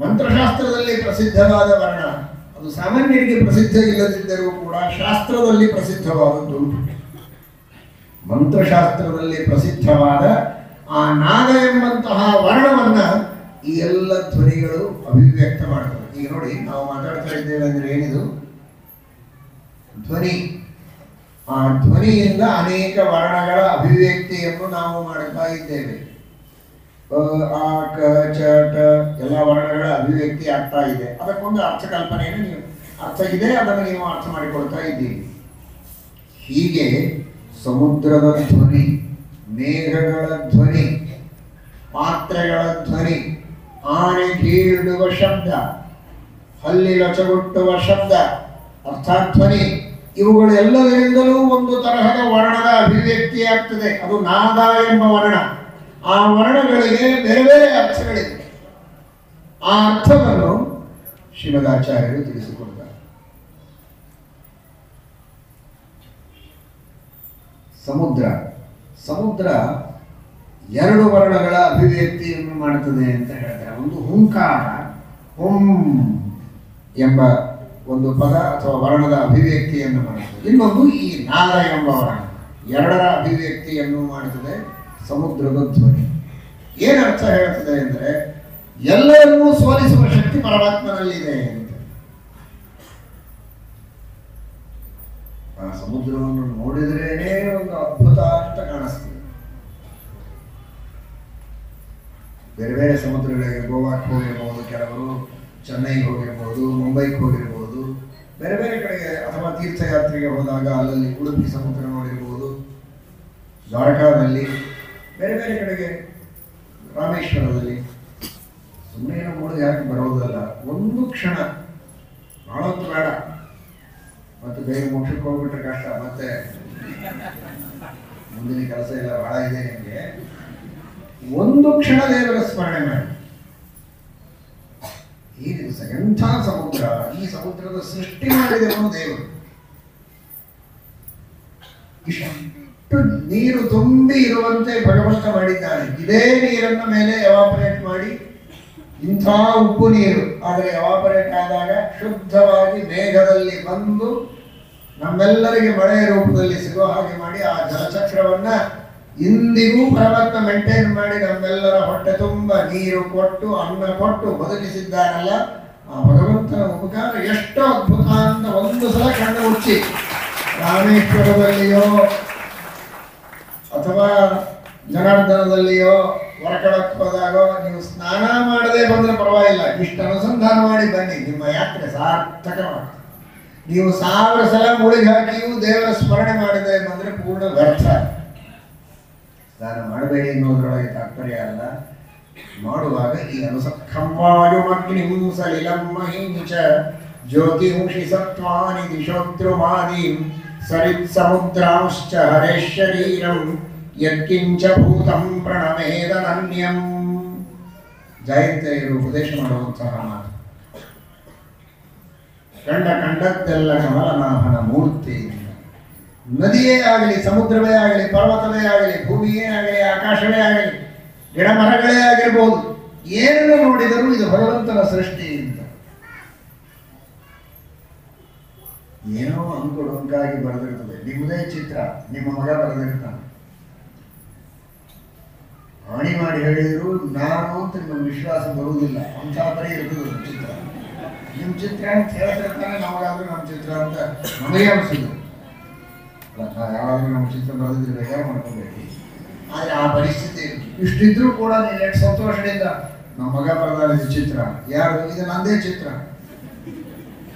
ಮಂತ್ರಶಾಸ್ತ್ರದಲ್ಲಿ ಪ್ರಸಿದ್ಧವಾದ ವರ್ಣ, ಅದು ಸಾಮಾನ್ಯರಿಗೆ ಪ್ರಸಿದ್ಧ ಇಲ್ಲದಿದ್ದರೂ ಕೂಡ ಶಾಸ್ತ್ರದಲ್ಲಿ ಪ್ರಸಿದ್ಧವಾದದ್ದು. ಮಂತ್ರಶಾಸ್ತ್ರದಲ್ಲಿ ಪ್ರಸಿದ್ಧವಾದ ಆ ನಾದ ಎಂಬಂತಹ ವರ್ಣವನ್ನ ಈ ಎಲ್ಲ ಧ್ವನಿಗಳು ಅಭಿವ್ಯಕ್ತ ಮಾಡ್ತವೆ. ಈಗ ನೋಡಿ, ನಾವು ಮಾತಾಡ್ತಾ ಇದ್ದೇವೆ ಅಂದ್ರೆ ಏನಿದು ಧ್ವನಿ. ಆ ಧ್ವನಿಯಿಂದ ಅನೇಕ ವರ್ಣಗಳ ಅಭಿವ್ಯಕ್ತಿಯನ್ನು ನಾವು ಮಾಡ್ತಾ ಇದ್ದೇವೆ. ಆ ಕ ಚ ಟ ಎಲ್ಲ ವರ್ಣಗಳ ಅಭಿವ್ಯಕ್ತಿ ಆಗ್ತಾ ಇದೆ. ಅದಕ್ಕೊಂದು ಅರ್ಥ ಕಲ್ಪನೆಯನ್ನು ನೀವು ಅರ್ಥ ಇದೆ, ಅದನ್ನು ನೀವು ಅರ್ಥ ಮಾಡಿಕೊಳ್ತಾ ಇದ್ದೀವಿ. ಹೀಗೆ ಸಮುದ್ರದ ಧ್ವನಿ, ಮೇಘಗಳ ಧ್ವನಿ, ಪಾತ್ರೆಗಳ ಧ್ವನಿ, ಆನೆ ಕೀಳುವ ಶಬ್ದ, ಹಲ್ಲಿ ಲೊಚಗುಟ್ಟುವ ಶಬ್ದ ಅರ್ಥಾತ್ ಧ್ವನಿ, ಇವುಗಳು ಎಲ್ಲದರಿಂದಲೂ ಒಂದು ತರಹದ ವರ್ಣದ ಅಭಿವ್ಯಕ್ತಿ ಆಗ್ತದೆ. ಅದು ನಾದ ಎಂಬ ವರ್ಣ. ಆ ವರ್ಣಗಳಿಗೆ ಬೇರೆ ಬೇರೆ ಅರ್ಥಗಳಿವೆ. ಆ ಅರ್ಥವನ್ನು ಶ್ರೀಮದಾಚಾರ್ಯರು ತಿಳಿಸಿಕೊಡ್ತಾರೆ. ಸಮುದ್ರ ಸಮುದ್ರ ಎರಡು ವರ್ಣಗಳ ಅಭಿವ್ಯಕ್ತಿಯನ್ನು ಮಾಡುತ್ತದೆ ಅಂತ ಹೇಳ್ತಾರೆ. ಒಂದು ಹುಂಕಾರ, ಹುಂ ಎಂಬ ಒಂದು ಪದ ಅಥವಾ ವರ್ಣದ ಅಭಿವ್ಯಕ್ತಿಯನ್ನು ಮಾಡುತ್ತದೆ. ಇನ್ನೊಂದು ಈ ನಾದ ಎಂಬ ವರ್ಣ, ಎರಡರ ಅಭಿವ್ಯಕ್ತಿಯನ್ನು ಮಾಡುತ್ತದೆ ಸಮುದ್ರದ ಧ್ವನಿ. ಏನರ್ಥ ಹೇಳ್ತದೆ ಅಂದರೆ ಎಲ್ಲರನ್ನೂ ಸೋಲಿಸುವ ಶಕ್ತಿ ಪರಮಾತ್ಮನಲ್ಲಿದೆ ಅಂತ. ಆ ಸಮುದ್ರವನ್ನು ನೋಡಿದ್ರೇನೇ ಒಂದು ಅದ್ಭುತ ಅಂತ ಕಾಣಿಸ್ತದೆ. ಬೇರೆ ಬೇರೆ ಸಮುದ್ರಗಳಿಗೆ ಗೋವಾಕ್ಕೆ ಹೋಗಿರ್ಬೋದು, ಕೆಲವರು ಚೆನ್ನೈಗೆ ಹೋಗಿರ್ಬೋದು, ಮುಂಬೈಗೆ ಹೋಗಿರ್ಬೋದು, ಬೇರೆ ಬೇರೆ ಕಡೆಗೆ ಅಥವಾ ತೀರ್ಥಯಾತ್ರೆಗೆ ಹೋದಾಗ ಅಲ್ಲಲ್ಲಿ ಉಡುಪಿ ಸಮುದ್ರ ನೋಡಿರ್ಬೋದು, ದ್ವಾರಕಾದಲ್ಲಿ, ಬೇರೆ ಬೇರೆ ಕಡೆಗೆ ರಾಮೇಶ್ವರದಲ್ಲಿ. ಸುಮ್ಮನೆ ನೋಡೋದು ಯಾಕೆ ಬರೋದಲ್ಲ, ಒಂದು ಕ್ಷಣ ಮಾಡೋದು ಬೇಡ, ಮತ್ತೆ ಬೇಗ ಮೋಕ್ಷಕ್ಕೆ ಹೋಗ್ಬಿಟ್ರೆ ಕಷ್ಟ, ಮತ್ತೆ ಮುಂದಿನ ಕೆಲಸ ಎಲ್ಲ ಬಹಳ ಇದೆ ನಿಮಗೆ. ಒಂದು ಕ್ಷಣ ದೇವರ ಸ್ಮರಣೆ ಮಾಡಿ. ಈ ದಿವಸ ಎಂಥ ಸಮುದ್ರ, ಈ ಸಮುದ್ರದ ಸೃಷ್ಟಿ ಮಾಡಿದವನು ದೇವರು. ಇಷ್ಟು ನೀರು ತುಂಬಿ ಇರುವಂತೆ ಭಗವಂತ ಮಾಡಿದ್ದಾನೆ. ಇದೇ ನೀರನ್ನ ಮೇಲೆ ಎವಾಪರೇಟ್ ಮಾಡಿ, ಇಂಥ ಉಪ್ಪು ನೀರು ಆದರೆ ಎವಾಪರೇಟ್ ಆದಾಗ ಶುದ್ಧವಾಗಿ ಮೇಘದಲ್ಲಿ ಬಂದು ನಮ್ಮೆಲ್ಲರಿಗೆ ಮಳೆಯ ರೂಪದಲ್ಲಿ ಸಿಗೋ ಹಾಗೆ ಮಾಡಿ ಆ ಜಲಚಕ್ರವನ್ನ ಇಂದಿಗೂ ಪರಮಾತ್ಮ ಮೇಂಟೈನ್ ಮಾಡಿ ನಮ್ಮೆಲ್ಲರ ಹೊಟ್ಟೆ ತುಂಬ ನೀರು ಕೊಟ್ಟು ಅನ್ನ ಕೊಟ್ಟು ಬದುಕಿಸಿದ್ದಾನಲ್ಲ. ಆ ಭಗವಂತನ ಉಪಕಾರ ಎಷ್ಟು ಅದ್ಭುತ ಅಂತ ಒಂದು ಸಲ ಕಣ್ಣು ಮುಚ್ಚಿ ರಾಮೇಶ್ವರದಲ್ಲಿಯೋ ಅಥವಾ ಜನಾರ್ದನದಲ್ಲಿಯೋ ಹೊರಕಳಕ್ಕೆ ಹೋದಾಗೋ ನೀವು ಸ್ನಾನ ಮಾಡದೆ ಬಂದ್ರೆ ಪರವಾಗಿಲ್ಲ, ಇಷ್ಟು ಅನುಸಂಧಾನ ಮಾಡಿ ಬನ್ನಿ, ನಿಮ್ಮ ಯಾತ್ರೆ ಸಾರ್ಥಕವಾಗ್ತದೆ. ನೀವು 1000 ಸಲ ಮುಳುಗಿ ಹಾಕಿಯೂ ದೇವರ ಸ್ಮರಣೆ ಮಾಡದೆ ಬಂದ್ರೆ ಪೂರ್ಣ ವ್ಯರ್ಥ. ಸ್ನಾನ ಮಾಡಬೇಡಿ ಎನ್ನುವುದರೊಳಗೆ ತಾತ್ಪರ್ಯ ಅಲ್ಲ, ಮಾಡುವಾಗ ಈ ಅನುಸಖಂವಾಯುಮಗ್ನಿಂ ಸಲಿಲಂ ಮಹೀಂಚ ಜ್ಯೋತಿಂಷಿ ಸತ್ವಾನಿ ದಿಶೋದ್ರುಮಾದೀಂ ಸರಿತ್ ಸಮುದ್ರಾಂಶ್ಚ ಹರೇಶರೀರಂ ಯತ್ಕಿಂಚ ಭೂತಂ ಪ್ರಣಮೇದನನ್ಯಂ. ಜಯಂತಿಯರು ಉಪದೇಶ ಮಾಡುವಂತಹ ಮಾತು. ಕಂಡದ್ದೆಲ್ಲ ಕಮಲನಾಭನ ಮೂರ್ತಿ. ನದಿಯೇ ಆಗಲಿ, ಸಮುದ್ರವೇ ಆಗಲಿ, ಪರ್ವತವೇ ಆಗಲಿ, ಭೂಮಿಯೇ ಆಗಲಿ, ಆಕಾಶವೇ ಆಗಲಿ, ಗಿಡ ಮರಗಳೇ ಆಗಿರ್ಬೋದು, ಏನನ್ನು ನೋಡಿದರೂ ಇದು ಭಗವಂತನ ಸೃಷ್ಟಿ ಅಂತ. ಏನೋ ಅಂಕುಡೊಂಕಾಗಿ ಬರೆದಿರ್ತದೆ. ನಿಮ್ಮದೇ ಚಿತ್ರ ನಿಮ್ಮ ಮಗ ಬರೆದಿರ್ತಾನೆ. ಹಾನಿ ಮಾಡಿ ಹೇಳಿದ್ರು ನಾನು ಅಂತ ನಿಮಗೆ ವಿಶ್ವಾಸ ಬರುವುದಿಲ್ಲ. ಅಂಥ ಬರೀ ಇರ್ತದೆ ಚಿತ್ರ. ನಿಮ್ಮ ಚಿತ್ರ ಅಂತ ಹೇಳ್ತಿರ್ತಾನೆ, ನಮಗಾದ್ರೂ ನಮ್ಮ ಚಿತ್ರ ಅಂತ ನಮಗೆ ಅನಿಸಿದ್ರು. ಯಾವಾಗಲೂ ನಮ್ಮ ಚಿತ್ರ ಬರೆದಿದ್ರೆ ಬೇಕಾದ್ರೆ ಮಾಡ್ಕೋಬೇಕು. ಆದರೆ ಆ ಪರಿಸ್ಥಿತಿ ಇಷ್ಟಿದ್ರೂ ಕೂಡ ನೀನು ಎಷ್ಟು ಸಂತೋಷದಿಂದ ನಮ್ಮ ಮಗ ಬರೆದ ಚಿತ್ರ, ಯಾರು ಇದು ನಂದೇ ಚಿತ್ರ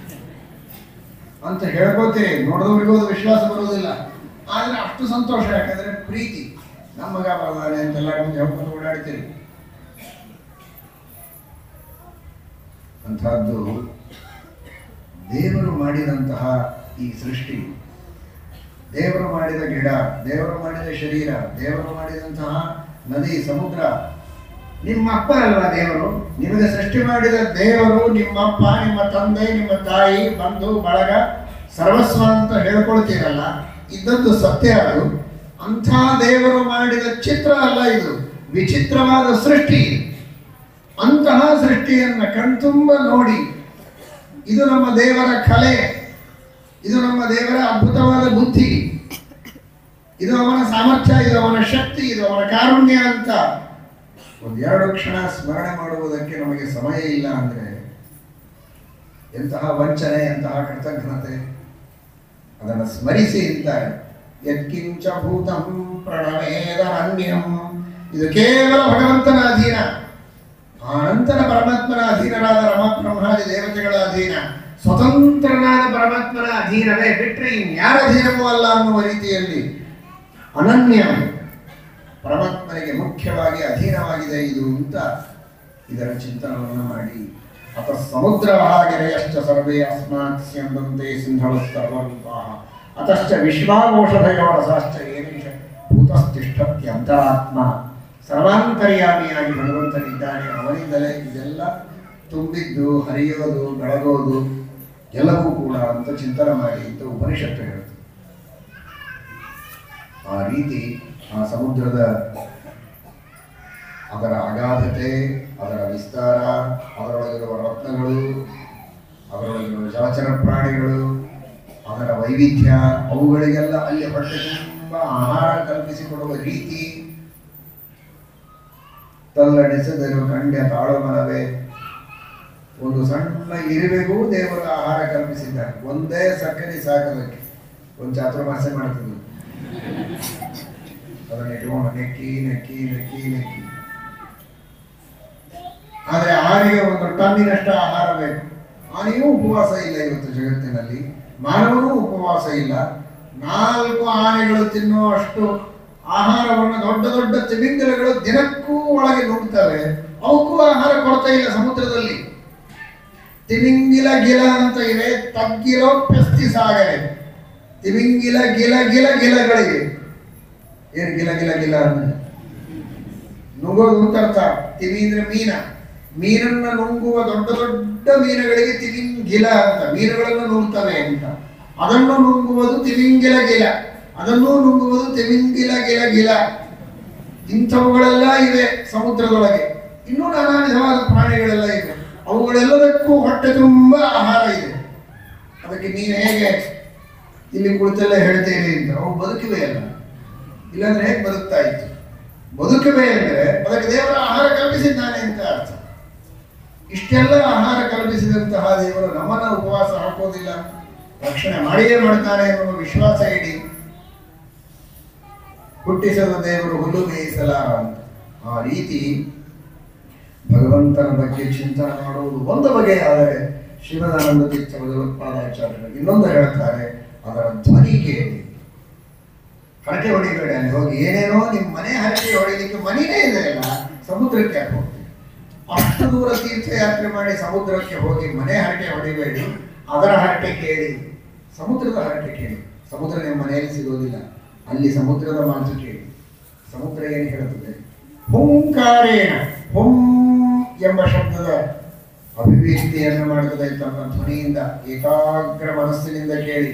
ಅಂತ ಹೇಳ್ಕೋತೀರಿ. ನೋಡಿದವ್ರಿಗೂ ಅದು ವಿಶ್ವಾಸ ಬರುವುದಿಲ್ಲ. ಆದರೆ ಅಷ್ಟು ಸಂತೋಷ, ಯಾಕಂದ್ರೆ ಪ್ರೀತಿ. ನಮ್ಮ ಮಗ ಬರೆದಾನೆ ಅಂತೆಲ್ಲ ಮುಂದೆ ಹೇಳ್ಕೊಂಡು ಓಡಾಡ್ತೀರಿ. ಅಂಥದ್ದು ದೇವರು ಮಾಡಿದಂತಹ ಈ ಸೃಷ್ಟಿ, ದೇವರು ಮಾಡಿದ ಗಿಡ, ದೇವರು ಮಾಡಿದ ಶರೀರ, ದೇವರು ಮಾಡಿದಂತಹ ನದಿ, ಸಮುದ್ರ, ನಿಮ್ಮಪ್ಪ ಅಲ್ವಾ ದೇವರು? ನಿಮಗೆ ಸೃಷ್ಟಿ ಮಾಡಿದ ದೇವರು ನಿಮ್ಮಪ್ಪ, ನಿಮ್ಮ ತಂದೆ, ನಿಮ್ಮ ತಾಯಿ, ಬಂಧು ಬಳಗ, ಸರ್ವಸ್ವ ಅಂತ ಹೇಳ್ಕೊಳ್ತೀರಲ್ಲ, ಇದ್ದದ್ದು ಸತ್ಯ. ಅದು ಅಂಥ ದೇವರು ಮಾಡಿದ ಚಿತ್ರ ಅಲ್ಲ ಇದು, ವಿಚಿತ್ರವಾದ ಸೃಷ್ಟಿ. ಅಂತಹ ಸೃಷ್ಟಿಯನ್ನ ಕಣ್ತುಂಬ ನೋಡಿ, ಇದು ನಮ್ಮ ದೇವರ ಕಲೆ, ಇದು ನಮ್ಮ ದೇವರ ಅದ್ಭುತವಾದ ಬುದ್ಧಿ, ಇದು ಅವನ ಸಾಮರ್ಥ್ಯ, ಇದು ಅವನ ಶಕ್ತಿ, ಇದು ಅವನ ಕಾರುಣ್ಯ ಅಂತ ಒಂದೆರಡು ಕ್ಷಣ ಸ್ಮರಣೆ ಮಾಡುವುದಕ್ಕೆ ನಮಗೆ ಸಮಯ ಇಲ್ಲ ಅಂದ್ರೆ ಎಂತಹ ವಂಚನೆ, ಎಂತಹ ಕೃತಜ್ಞತೆ. ಅದನ್ನು ಸ್ಮರಿಸಿ ಅಂತಾರೆ. ಯತ್ಕಿಂಚ ಭೂತಂ ಪ್ರಣವೇದನನ್ಯಂ. ಇದು ಕೇವಲ ಭಗವಂತನ ಅಧೀನ. ಆ ನಂತರ ಪರಮಾತ್ಮನ ಅಧೀನರಾದ ರಮಬ್ರಹ್ಮಾದಿ ದೇವತೆಗಳ ಅಧೀನ, ಸ್ವತಂತ್ರನಾದ ಪರಮಾತ್ಮನ ಅಧೀನವೇ ಬಿಟ್ಟರೆ ಇನ್ಯಾರ ಅಧೀನವೂ ಅಲ್ಲ ಅನ್ನುವ ರೀತಿಯಲ್ಲಿ ಅನನ್ಯ ಪರಮಾತ್ಮನಿಗೆ ಮುಖ್ಯವಾಗಿ ಅಧೀನವಾಗಿದೆ ಇದು ಅಂತ ಇದರ ಚಿಂತನವನ್ನು ಮಾಡಿ ಅತಃ ಸಮುದ್ರಹಾಗಿರೆಯಶ್ಚ ಸರ್ವೇ ಅಸ್ಮಾತ್ ಸ್ಯಂದಂತೆ ಸಿಂಧವಸ್ತರ್ವರೂಪಾಃ ಅತಶ್ಚ ವಿಶ್ವಾಗೋಷಧಯೋ ರಸಾಶ್ಚ ಏನೇಷ ಭೂತಸ್ಥಿಷ್ಠತ್ಯಂತರಾತ್ಮ. ಸರ್ವಾಂತರ್ಯಾಮಿಯಾಗಿ ಭಗವಂತನಿದ್ದಾನೆ, ಅವನಿಂದಲೇ ಇದೆಲ್ಲ ತುಂಬಿದ್ದು ಹರಿಯೋದು ಬೆಳಗೋದು ಎಲ್ಲವೂ ಕೂಡ ಅಂತ ಚಿಂತನೆ ಮಾಡಿ ಅಂತ ಉಪನಿಷತ್ತು ಹೇಳುತ್ತೆ. ಆ ರೀತಿ ಆ ಸಮುದ್ರದ ಅದರ ಅಗಾಧತೆ, ಅದರ ವಿಸ್ತಾರ, ಅದರೊಳಗಿರುವ ರತ್ನಗಳು, ಅದರೊಳಗಿರುವ ಜಲಚರ ಪ್ರಾಣಿಗಳು, ಅದರ ವೈವಿಧ್ಯ, ಅವುಗಳಿಗೆಲ್ಲ ಅಲ್ಲಿ ಹೊಟ್ಟೆ ತುಂಬ ಆಹಾರ ಕಲ್ಪಿಸಿಕೊಡುವ ರೀತಿ, ತಲ್ಲಣಿಸಿದರು ಕಂಡ್ಯ ತಾಳುಮನವೇ. ಒಂದು ಸಣ್ಣ ಇರುವೆಗೂ ದೇವರು ಆಹಾರ ಕಲ್ಪಿಸಿದ್ದಾರೆ. ಒಂದೇ ಸಕ್ಕರೆ ಸಾಕೋದಕ್ಕೆ ಒಂದು ಚಾತುರ್ಮಾಸ್ಯ ಮಾಡ್ತಿದ್ರು, ಅದನ್ನ ಇಟ್ಕೊಂಡು ನೆಕ್ಕಿ ನೆಕ್ಕಿ ನೆಕ್ಕಿ ನೆಕ್ಕಿ. ಆದರೆ ಆನೆಗೆ ಒಂದು ಟನ್ನಿನಷ್ಟು ಆಹಾರ ಬೇಕು. ಆನೆಯೂ ಉಪವಾಸ ಇಲ್ಲ ಇವತ್ತು ಜಗತ್ತಿನಲ್ಲಿ, ಮಾನವನೂ ಉಪವಾಸ ಇಲ್ಲ. 4 ಆನೆಗಳು ತಿನ್ನುವಷ್ಟು ಆಹಾರವನ್ನು ದೊಡ್ಡ ದೊಡ್ಡ ತಿಮಿಂಗಲಗಳು ದಿನಕ್ಕೂ ಒಳಗೆ ನುಗ್ತವೆ. ಅವಕ್ಕೂ ಆಹಾರ ಕೊಡ್ತಾ ಇಲ್ಲ ಸಮುದ್ರದಲ್ಲಿ. ತಿಮಿಂಗಿಲ ಗಿಲ ಅಂತ ಇವೆ, ತಗ್ಗಿರೋ ಪೆಸ್ತಿ ಸಾಗರೆ. ತಿಮಿಂಗಿಲ ಗಿಲ ಗಿಲ ಗಿಲಗಳಿಗೆ ಏನು ಗಿಲ ಗಿಲ ಗಿಲ ಅಂದ್ರೆ ನುಂಗೋದು ಅಂತ ಅರ್ಥ. ತಿಮಿ ಅಂದ್ರೆ ಮೀನ, ಮೀನನ್ನ ನುಂಗುವ ದೊಡ್ಡ ದೊಡ್ಡ ಮೀನುಗಳಿಗೆ ತಿಮಿಂಗಿಲ ಅಂತ, ಮೀನುಗಳನ್ನು ನುಂಗ್ತವೆ ಅಂತ. ಅದನ್ನು ನುಂಗುವುದು ತಿಮಿಂಗಿಲ ಗಿಲ, ಅದನ್ನೂ ನುಂಗುವುದು ತಿಮಿಂಗಿಲ ಗಿಲ ಗಿಲ. ಇಂಥವುಗಳೆಲ್ಲ ಇವೆ ಸಮುದ್ರದೊಳಗೆ. ಇನ್ನೂ ನಾನಾ ವಿಧವಾದ ಪ್ರಾಣಿಗಳೆಲ್ಲ ಇವೆ. ಅವುಗಳೆಲ್ಲದಕ್ಕೂ ಹೊಟ್ಟೆ ತುಂಬ ಆಹಾರ ಇದೆ. ಅದಕ್ಕೆ ನೀನು ಹೇಗೆ ಇಲ್ಲಿ ಕುಳಿತೆಲ್ಲ ಹೇಳ್ತೇನೆ ಅಂತ, ಅವು ಬದುಕಿವೆ ಅಲ್ಲ, ಇಲ್ಲಾಂದ್ರೆ ಹೇಗೆ ಬದುಕ್ತಾ ಇತ್ತು? ಬದುಕಿವೆ ಅಂದರೆ ಅದಕ್ಕೆ ದೇವರ ಆಹಾರ ಕಲ್ಪಿಸಿದ್ದಾನೆ ಅಂತ ಅರ್ಥ. ಇಷ್ಟೆಲ್ಲ ಆಹಾರ ಕಲ್ಪಿಸಿದಂತಹ ದೇವರು ನಮ್ಮನ್ನ ಉಪವಾಸ ಹಾಕೋದಿಲ್ಲ, ರಕ್ಷಣೆ ಮಾಡಿಯೇ ಮಾಡ್ತಾನೆ ಎನ್ನುವ ವಿಶ್ವಾಸ ಇಡಿ. ಹುಟ್ಟಿಸದ ದೇವರು ಹುಲ್ಲು ಮೇಯಿಸಲಾರ ಅಂತ. ಆ ರೀತಿ ಭಗವಂತನ ಬಗ್ಗೆ ಚಿಂತನೆ ಮಾಡುವುದು ಒಂದು ಬಗೆ. ಆದರೆ ಶಿವದಾನಂದ ತೀರ್ಥ ಭಗವತ್ಪಾದಾಚಾರ್ಯರು ಇನ್ನೊಂದು ಹೇಳ್ತಾರೆ, ಅದರ ಧ್ವನಿ ಕೇಳಿ. ಹರಕೆ ಹೊಡಿಬೇಡಿ, ಅಲ್ಲಿ ಹೋಗಿ ಏನೇನೋ ನಿಮ್ಮ ಮನೆ ಹರಕೆ ಹೊಡಿಲಿಕ್ಕೆ ಮನೆಯೇ ಇದೆ ಅಲ್ಲ, ಸಮುದ್ರಕ್ಕೆ ಯಾಕೆ ಹೋಗ್ತೀವಿ? ಅಷ್ಟು ದೂರ ತೀರ್ಥಯಾತ್ರೆ ಮಾಡಿ ಸಮುದ್ರಕ್ಕೆ ಹೋಗಿ ಮನೆ ಹರಕೆ ಹೊಡಿಬೇಡಿ, ಅದರ ಹರಕೆ ಕೇಳಿ, ಸಮುದ್ರದ ಹರಕೆ ಕೇಳಿ. ಸಮುದ್ರ ನಿಮ್ಮ ಮನೆಯಲ್ಲಿ ಸಿಗೋದಿಲ್ಲ, ಅಲ್ಲಿ ಸಮುದ್ರದ ಮಾತು ಕೇಳಿ. ಸಮುದ್ರ ಏನು ಹೇಳುತ್ತದೆ? ಹುಂಕಾರೇಣ, ಹುಂ ಎಂಬ ಶಬ್ದದ ಅಭಿವ್ಯಕ್ತಿಯನ್ನು ಮಾಡುತ್ತದೆ ತಮ್ಮ ಧ್ವನಿಯಿಂದ. ಏಕಾಗ್ರ ಮನಸ್ಸಿನಿಂದ ಕೇಳಿ.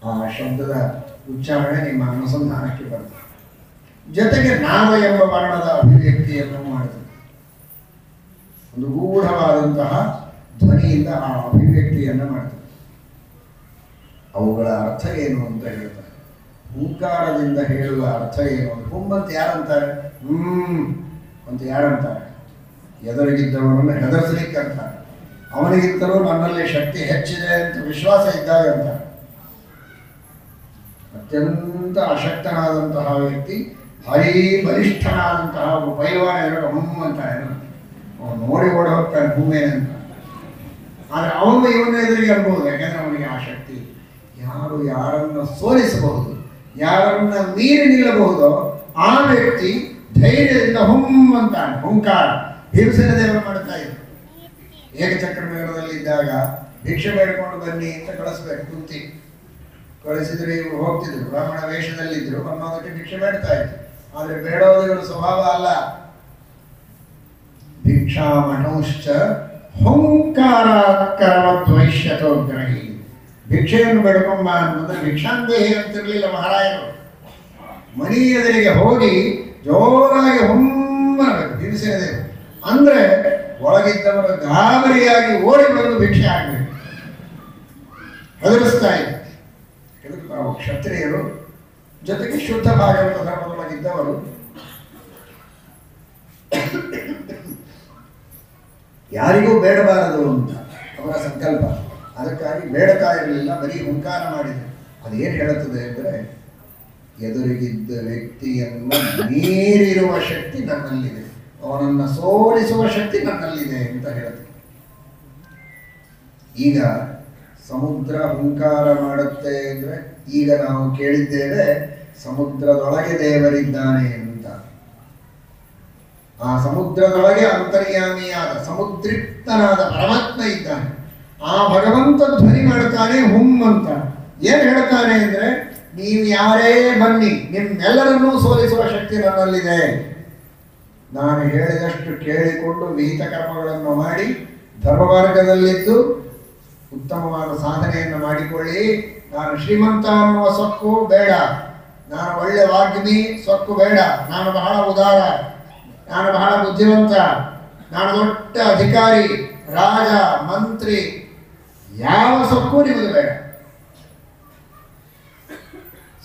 ಆ ಶಬ್ದದ ಉಚ್ಚಾರಣೆ ನಿಮ್ಮ ಅನುಸಂಧಾನಕ್ಕೆ ಬರ್ತದೆ. ಜೊತೆಗೆ ನಾದ ಎಂಬ ವರ್ಣದ ಅಭಿವ್ಯಕ್ತಿಯನ್ನು ಮಾಡುತ್ತದೆ. ಒಂದು ಗೂಢವಾದಂತಹ ಧ್ವನಿಯಿಂದ ಆ ಅಭಿವ್ಯಕ್ತಿಯನ್ನು ಮಾಡ್ತದೆ. ಅವುಗಳ ಅರ್ಥ ಏನು ಅಂತ ಹೇಳ್ತಾರೆ. ಹೂಂಕಾರದಿಂದ ಹೇಳುವ ಅರ್ಥ ಏನು? ಹುಂ ಅಂತ ಯಾರಂತಾರೆ? ಅಂತ ಯಾರಂತಾರೆ? ಎದುರಿಗಿದ್ದವನನ್ನು ಹೆದರ್ಸಲಿಕ್ಕೆ ಅಂತಾರೆ. ಅವನಿಗಿಂತಲೂ ನನ್ನಲ್ಲಿ ಶಕ್ತಿ ಹೆಚ್ಚಿದೆ ಅಂತ ವಿಶ್ವಾಸ ಇದ್ದಾಗ ಅಂತಾರೆ. ಅತ್ಯಂತ ಅಶಕ್ತನಾದಂತಹ ವ್ಯಕ್ತಿ ಭಾರೀ ಬಲಿಷ್ಠನಾದಂತಹ ಒಬ್ಬ ಪೈಲ್ವಾನ ಎರಡು ಅಂತಾರೆ. ಅವನು ನೋಡಿ ಓಡಿ ಹೋಗ್ತಾನೆ ಭೂಮಿಯ ಅಂತ. ಆದರೆ ಅವನು ಇವನ ಎದುರಿಗೆ ಅನ್ಬೋದು, ಯಾಕಂದ್ರೆ ಅವನಿಗೆ ಆ ಶಕ್ತಿ. ಯಾರು ಯಾರನ್ನು ಸೋಲಿಸಬಹುದು, ಯಾರನ್ನ ಮೀರಿ ನಿಲ್ಲಬಹುದೋ ಆ ವ್ಯಕ್ತಿ ಧೈರ್ಯದಿಂದ ಹುಂ ಅಂತಾನೆ. ಹುಂಕಾರ ಭೀಮಸೇನ ದೇವರು ಮಾಡ್ತಾ ಇದ್ರು. ಏಕಚಕ್ರ ಮೇಳದಲ್ಲಿದ್ದಾಗ ಭಿಕ್ಷೆ ಬೇಡಿಕೊಂಡು ಬನ್ನಿ ಅಂತ ಕಳಿಸ್ಬೇಕು. ಕುಂತಿ ಕಳಿಸಿದ್ರೆ ಇವರು ಹೋಗ್ತಿದ್ರು, ಬ್ರಾಹ್ಮಣ ವೇಷದಲ್ಲಿದ್ರು ಅನ್ನೋದಕ್ಕೆ ಭಿಕ್ಷೆ ಬೇಡ್ತಾ ಇದ್ರು. ಆದ್ರೆ ಬೇಡೋದಿಗಳ ಸ್ವಭಾವ ಅಲ್ಲ. ಭಿಕ್ಷಾಮಣಶ್ಚ ಹುಂಕಾರವದ್ವೈಶ್ಯತೋಗ್ರಹಿ. ಭಿಕ್ಷೆಯನ್ನು ಬೇಡ್ಕೊಂಬ ಅಂತಂದ್ರೆ ಭಿಕ್ಷಾಂದೇಹಿ ಅಂತಿರ್ಲಿಲ್ಲ ಮಹಾರಾಯರು. ಮನಿ ಎದುರಿಗೆ ಹೋಗಿ ಜೋರಾಗಿ ಹುಮ್ಮಬೇಕು ಭೀಮಸೇನ ದೇವರು. ಅಂದ್ರೆ ಒಳಗಿದ್ದವರು ಗಾಬರಿಯಾಗಿ ಓಡಿ ಬಂದು ಭಿಕ್ಷೆ ಆಗಬೇಕು, ಹೆದರಿಸ್ತಾ ಇದ್ರು. ನಾವು ಕ್ಷತ್ರಿಯರು, ಜೊತೆಗೆ ಶುದ್ಧ ಭಾಗವತ ಧರ್ಮದೊಳಗಿದ್ದವರು. ಯಾರಿಗೂ ಬೇಡಬಾರದು ಅಂತ ಅವರ ಸಂಕಲ್ಪ. ಅದಕ್ಕಾಗಿ ಬೇಡತಾ ಇರಲಿಲ್ಲ, ಬರೀ ಹುಂಕಾರ ಮಾಡಿದ್ರು. ಅದೇನು ಹೇಳುತ್ತದೆ ಅಂದರೆ, ಎದುರಿಗಿದ್ದ ವ್ಯಕ್ತಿಯನ್ನು ಮೀರಿರುವ ಶಕ್ತಿ ನನ್ನಲ್ಲಿದೆ, ಅವನನ್ನು ಸೋಲಿಸುವ ಶಕ್ತಿ ನನ್ನಲ್ಲಿದೆ ಅಂತ ಹೇಳುತ್ತೆ. ಈಗ ಸಮುದ್ರ ಹುಂಕಾರ ಮಾಡುತ್ತೆ ಅಂದರೆ, ಈಗ ನಾವು ಕೇಳಿದ್ದೇವೆ ಸಮುದ್ರದೊಳಗೆ ದೇವರಿದ್ದಾನೆ ಅಂತ. ಆ ಸಮುದ್ರದೊಳಗೆ ಅಂತರ್ಯಾಮಿಯಾದ ಸಮುದ್ರಿಕ್ತನಾದ ಪರಮಾತ್ಮ ಇದ್ದಾನೆ. ಆ ಭಗವಂತ ಧ್ವನಿ ಮಾಡ್ತಾನೆ ಹುಮ್ ಅಂತ. ಏನ್ ಹೇಳ್ತಾನೆ ಅಂದ್ರೆ, ನೀವು ಯಾರೇ ಬನ್ನಿ, ನಿಮ್ಮೆಲ್ಲರನ್ನೂ ಸೋಲಿಸುವ ಶಕ್ತಿ ನನ್ನಲ್ಲಿದೆ. ನಾನು ಹೇಳಿದಷ್ಟು ಕೇಳಿಕೊಂಡು ವಿಹಿತ ಕರ್ಮಗಳನ್ನು ಮಾಡಿ ಧರ್ಮ ಮಾರ್ಗದಲ್ಲಿದ್ದು ಉತ್ತಮವಾದ ಸಾಧನೆಯನ್ನು ಮಾಡಿಕೊಳ್ಳಿ. ನಾನು ಶ್ರೀಮಂತ ಅನ್ನುವ ಸೊಕ್ಕು ಬೇಡ, ನಾನು ಒಳ್ಳೆ ವಾಗ್ಮಿ ಸೊಕ್ಕು ಬೇಡ, ನಾನು ಬಹಳ ಉದಾರ, ನಾನು ಬಹಳ ಬುದ್ಧಿವಂತ, ನಾನು ದೊಡ್ಡ ಅಧಿಕಾರಿ, ರಾಜ, ಮಂತ್ರಿ, ಯಾವ ಸೊಕ್ಕು ನಿಮಗೆ ಬೇಡ.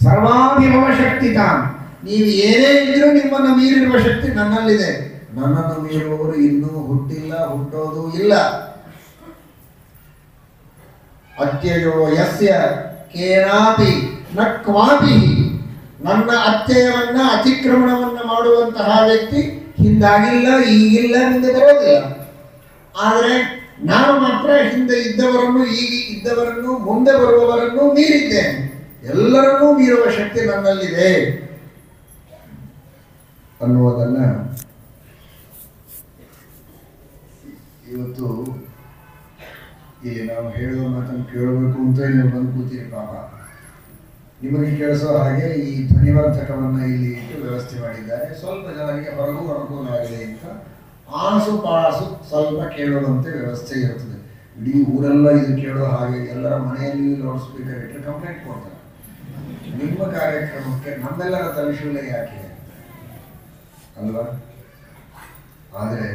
ಸರ್ವಾಭಿಭವ ಶಕ್ತಿ ತಾನ್, ನೀವು ಏನೇ ಇದ್ರೂ ನಿಮ್ಮನ್ನು ಮೀರಿರುವ ಶಕ್ತಿ ನನ್ನಲ್ಲಿದೆ. ನನ್ನನ್ನು ಮೀರುವವರು ಇನ್ನೂ ಹುಟ್ಟಿಲ್ಲ, ಹುಟ್ಟೋದು ಇಲ್ಲ. ಅತ್ಯಯೋ ಯಸ್ಯ ಕೇನಾಪಿ ನ ಕ್ವಾಪಿ, ನನ್ನ ಅತ್ಯಯವನ್ನ ಅತಿಕ್ರಮಣವನ್ನ ಮಾಡುವಂತಹ ವ್ಯಕ್ತಿ ಹಿಂದಾಗಿಲ್ಲ, ಈಗಿಲ್ಲ, ಮುಂದೆ ಬರೋದಿಲ್ಲ. ಆದರೆ ನಾನು ಮಾತ್ರ ಹಿಂದೆ ಇದ್ದವರನ್ನು, ಈಗ ಇದ್ದವರನ್ನು, ಮುಂದೆ ಬರುವವರನ್ನು ಮೀರಿದ್ದೇನೆ. ಎಲ್ಲರನ್ನೂ ಮೀರುವ ಶಕ್ತಿ ನನ್ನಲ್ಲಿದೆ ಅನ್ನುವುದನ್ನ ಇವತ್ತು ಇಲ್ಲಿ ನಾವು ಹೇಳುವ ಮಾತನ್ನು ಕೇಳಬೇಕು ಅಂತ ನೀವು ಬಂದು ಕೂತೀರಿ. ಪಾಪ ನಿಮಗೆ ಕೇಳಿಸೋ ಹಾಗೆ ಈ ಧ್ವನಿವರ್ಧಕವನ್ನು ಇಲ್ಲಿ ಇಟ್ಟು ವ್ಯವಸ್ಥೆ ಮಾಡಿದ್ದಾರೆ. ಸ್ವಲ್ಪ ಜನರಿಗೆ ಹೊರಗೂ ಅನುಕೂಲವಾಗಲಿ ಅಂತ ಆಸು ಪಾಸು ಸ್ವಲ್ಪ ಕೇಳುವಂತೆ ವ್ಯವಸ್ಥೆ ಇರುತ್ತದೆ. ಇಡೀ ಊರೆಲ್ಲ ಇದು ಕೇಳೋ ಹಾಗೆ ಎಲ್ಲರ ಮನೆಯಲ್ಲಿ ಲೌಡ್ ಸ್ಪೀಕರ್ ಇಟ್ಟರೆ ಕಂಪ್ಲೇಂಟ್ ಕೊಡ್ತಾರೆ. ನಿಮ್ಮ ಕಾರ್ಯಕ್ರಮಕ್ಕೆ ನಮ್ಮೆಲ್ಲರ ತಲೆಶೂಲೆ ಯಾಕೆ ಅಲ್ವಾ? ಆದರೆ